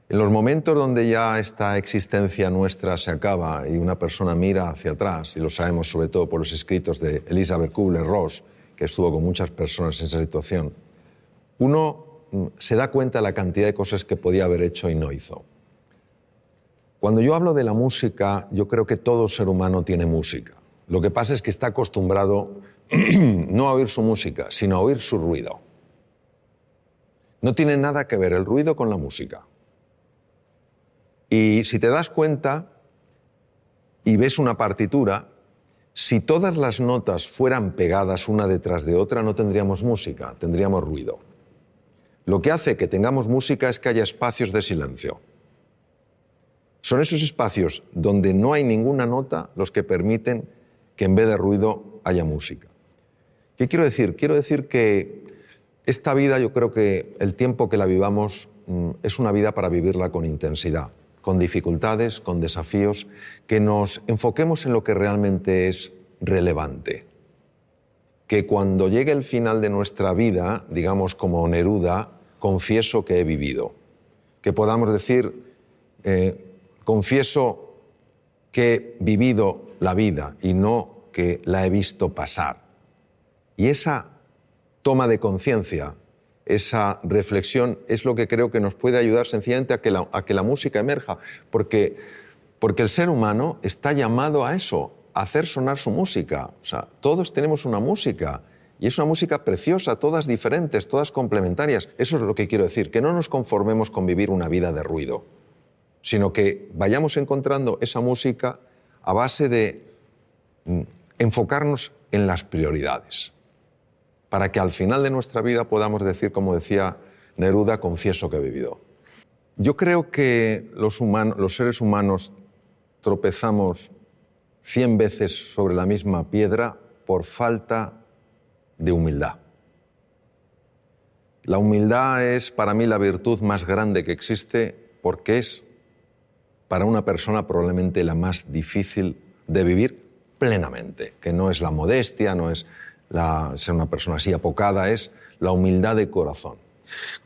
En los momentos donde ya esta existencia nuestra se acaba y una persona mira hacia atrás, y lo sabemos sobre todo por los escritos de Elisabeth Kubler-Ross, que estuvo con muchas personas en esa situación, uno se da cuenta de la cantidad de cosas que podía haber hecho y no hizo. Cuando yo hablo de la música, yo creo que todo ser humano tiene música. Lo que pasa es que está acostumbrado no a oír su música, sino a oír su ruido. No tiene nada que ver el ruido con la música. Y si te das cuenta y ves una partitura, si todas las notas fueran pegadas una detrás de otra, no tendríamos música, tendríamos ruido. Lo que hace que tengamos música es que haya espacios de silencio. Son esos espacios donde no hay ninguna nota los que permiten que en vez de ruido haya música. ¿Qué quiero decir? Quiero decir que esta vida, yo creo que el tiempo que la vivamos es una vida para vivirla con intensidad. con dificultades, con desafíos, que nos enfoquemos en lo que realmente es relevante. Que cuando llegue el final de nuestra vida, digamos como Neruda, confieso que he vivido. Que podamos decir, confieso que he vivido la vida y no que la he visto pasar. Y esa toma de conciencia, esa reflexión es lo que creo que nos puede ayudar sencillamente a que la música emerja, porque el ser humano está llamado a eso, a hacer sonar su música. O sea, todos tenemos una música y es una música preciosa, todas diferentes, todas complementarias. Eso es lo que quiero decir, que no nos conformemos con vivir una vida de ruido, sino que vayamos encontrando esa música a base de enfocarnos en las prioridades, para que al final de nuestra vida podamos decir, como decía Neruda, confieso que he vivido. Yo creo que los seres humanos tropezamos 100 veces sobre la misma piedra por falta de humildad. La humildad es para mí la virtud más grande que existe porque es para una persona probablemente la más difícil de vivir plenamente, que no es la modestia, no es ser una persona así apocada, es la humildad de corazón.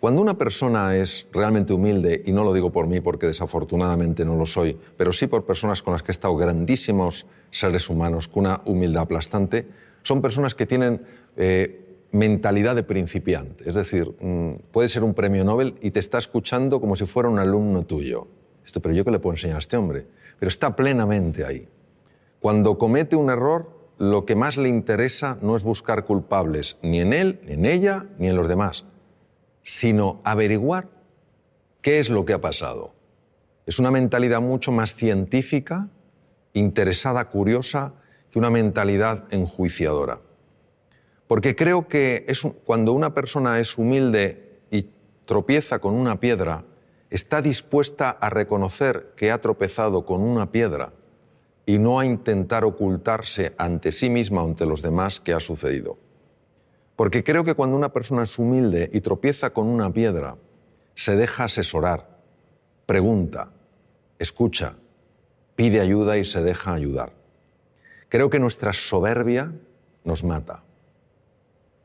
Cuando una persona es realmente humilde, y no lo digo por mí porque desafortunadamente no lo soy, pero sí por personas con las que he estado, grandísimos seres humanos con una humildad aplastante, son personas que tienen mentalidad de principiante. Es decir, puede ser un premio Nobel y te está escuchando como si fuera un alumno tuyo. Pero ¿yo qué le puedo enseñar a este hombre? Pero está plenamente ahí. Cuando comete un error, lo que más le interesa no es buscar culpables ni en él, ni en ella, ni en los demás, sino averiguar qué es lo que ha pasado. Es una mentalidad mucho más científica, interesada, curiosa, que una mentalidad enjuiciadora. Porque creo que cuando una persona es humilde y tropieza con una piedra, está dispuesta a reconocer que ha tropezado con una piedra y no a intentar ocultarse ante sí misma o ante los demás qué ha sucedido. Porque creo que cuando una persona es humilde y tropieza con una piedra, se deja asesorar, pregunta, escucha, pide ayuda y se deja ayudar. Creo que nuestra soberbia nos mata,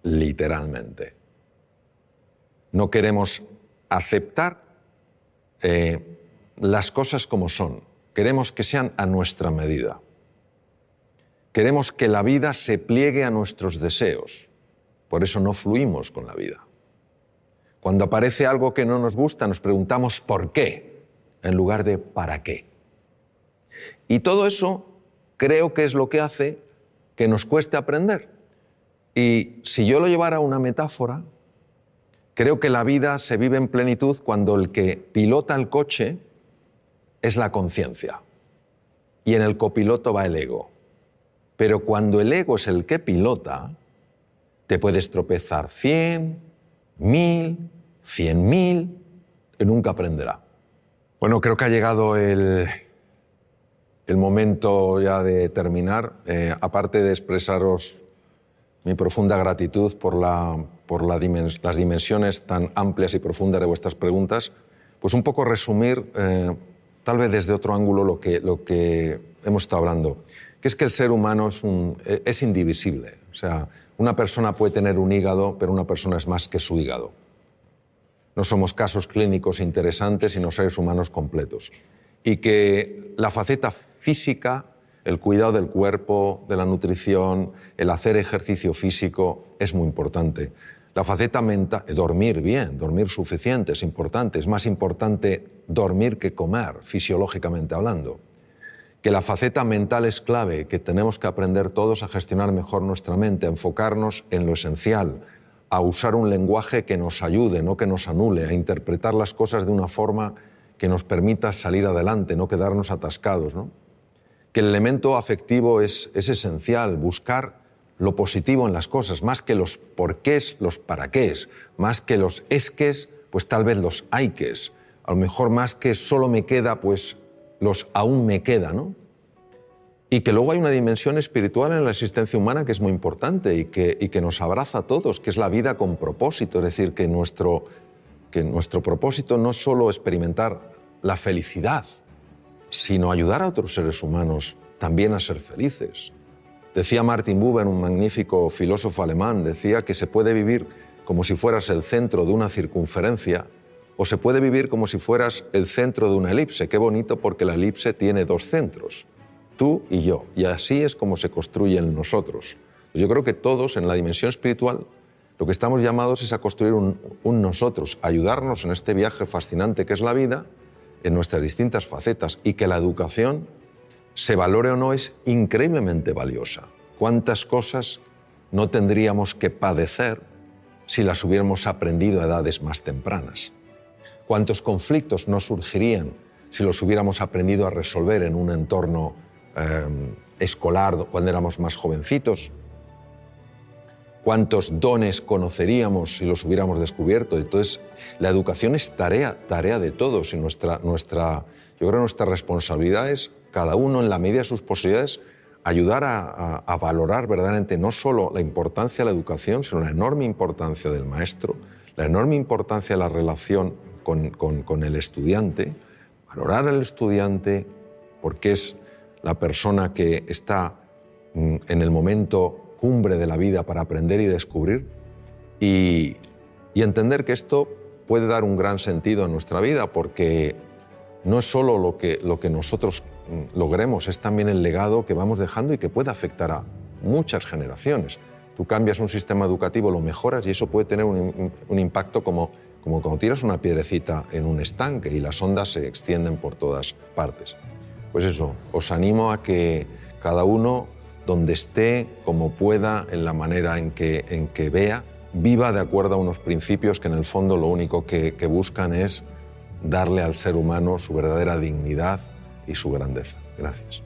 literalmente. No queremos aceptar las cosas como son. Queremos que sean a nuestra medida. Queremos que la vida se pliegue a nuestros deseos. Por eso no fluimos con la vida. Cuando aparece algo que no nos gusta, nos preguntamos ¿por qué? En lugar de ¿para qué? Y todo eso creo que es lo que hace que nos cueste aprender. Y si yo lo llevara a una metáfora, creo que la vida se vive en plenitud cuando el que pilota el coche es la conciencia y en el copiloto va el ego. Pero cuando el ego es el que pilota, te puedes tropezar 100, 1000, 100.000 y nunca aprenderá. Bueno, creo que ha llegado el momento ya de terminar. Aparte de expresaros mi profunda gratitud por las dimensiones tan amplias y profundas de vuestras preguntas, pues un poco resumir, tal vez desde otro ángulo, lo que hemos estado hablando, que es que el ser humano es indivisible. O sea, una persona puede tener un hígado, pero una persona es más que su hígado. No somos casos clínicos interesantes, sino seres humanos completos. Y que la faceta física, el cuidado del cuerpo, de la nutrición, el hacer ejercicio físico es muy importante. La faceta mental, dormir bien, dormir suficiente es importante. Es más importante dormir que comer, fisiológicamente hablando. Que la faceta mental es clave, que tenemos que aprender todos a gestionar mejor nuestra mente, a enfocarnos en lo esencial, a usar un lenguaje que nos ayude, no que nos anule, a interpretar las cosas de una forma que nos permita salir adelante, no quedarnos atascados, ¿no? Que el elemento afectivo es esencial, buscar lo positivo en las cosas, más que los porqués, los paraqués, más que los esques, pues tal vez los hayques, a lo mejor más que solo me queda, pues los aún me queda, ¿no? Y que luego hay una dimensión espiritual en la existencia humana que es muy importante y que nos abraza a todos, que es la vida con propósito, es decir, que nuestro propósito no es solo experimentar la felicidad, sino ayudar a otros seres humanos también a ser felices. Decía Martin Buber, un magnífico filósofo alemán, decía que se puede vivir como si fueras el centro de una circunferencia o se puede vivir como si fueras el centro de una elipse. Qué bonito, porque la elipse tiene dos centros, tú y yo, y así es como se construyen nosotros. Yo creo que todos en la dimensión espiritual lo que estamos llamados es a construir un nosotros, a ayudarnos en este viaje fascinante que es la vida, en nuestras distintas facetas, y que la educación, se valore o no, es increíblemente valiosa. ¿Cuántas cosas no tendríamos que padecer si las hubiéramos aprendido a edades más tempranas? ¿Cuántos conflictos no surgirían si los hubiéramos aprendido a resolver en un entorno escolar cuando éramos más jovencitos? ¿Cuántos dones conoceríamos si los hubiéramos descubierto? Entonces, la educación es tarea de todos, y yo creo que nuestra responsabilidad es, cada uno en la medida de sus posibilidades, ayudar a valorar verdaderamente no solo la importancia de la educación, sino la enorme importancia del maestro, la enorme importancia de la relación con el estudiante, valorar al estudiante porque es la persona que está en el momento cumbre de la vida para aprender y descubrir, y entender que esto puede dar un gran sentido a nuestra vida, porque no es solo lo que nosotros logremos, es también el legado que vamos dejando y que puede afectar a muchas generaciones. Tú cambias un sistema educativo, lo mejoras, y eso puede tener un impacto como cuando tiras una piedrecita en un estanque y las ondas se extienden por todas partes. Pues eso, os animo a que cada uno, donde esté, como pueda, en la manera en que vea, viva de acuerdo a unos principios que en el fondo lo único que buscan es darle al ser humano su verdadera dignidad y su grandeza. Gracias.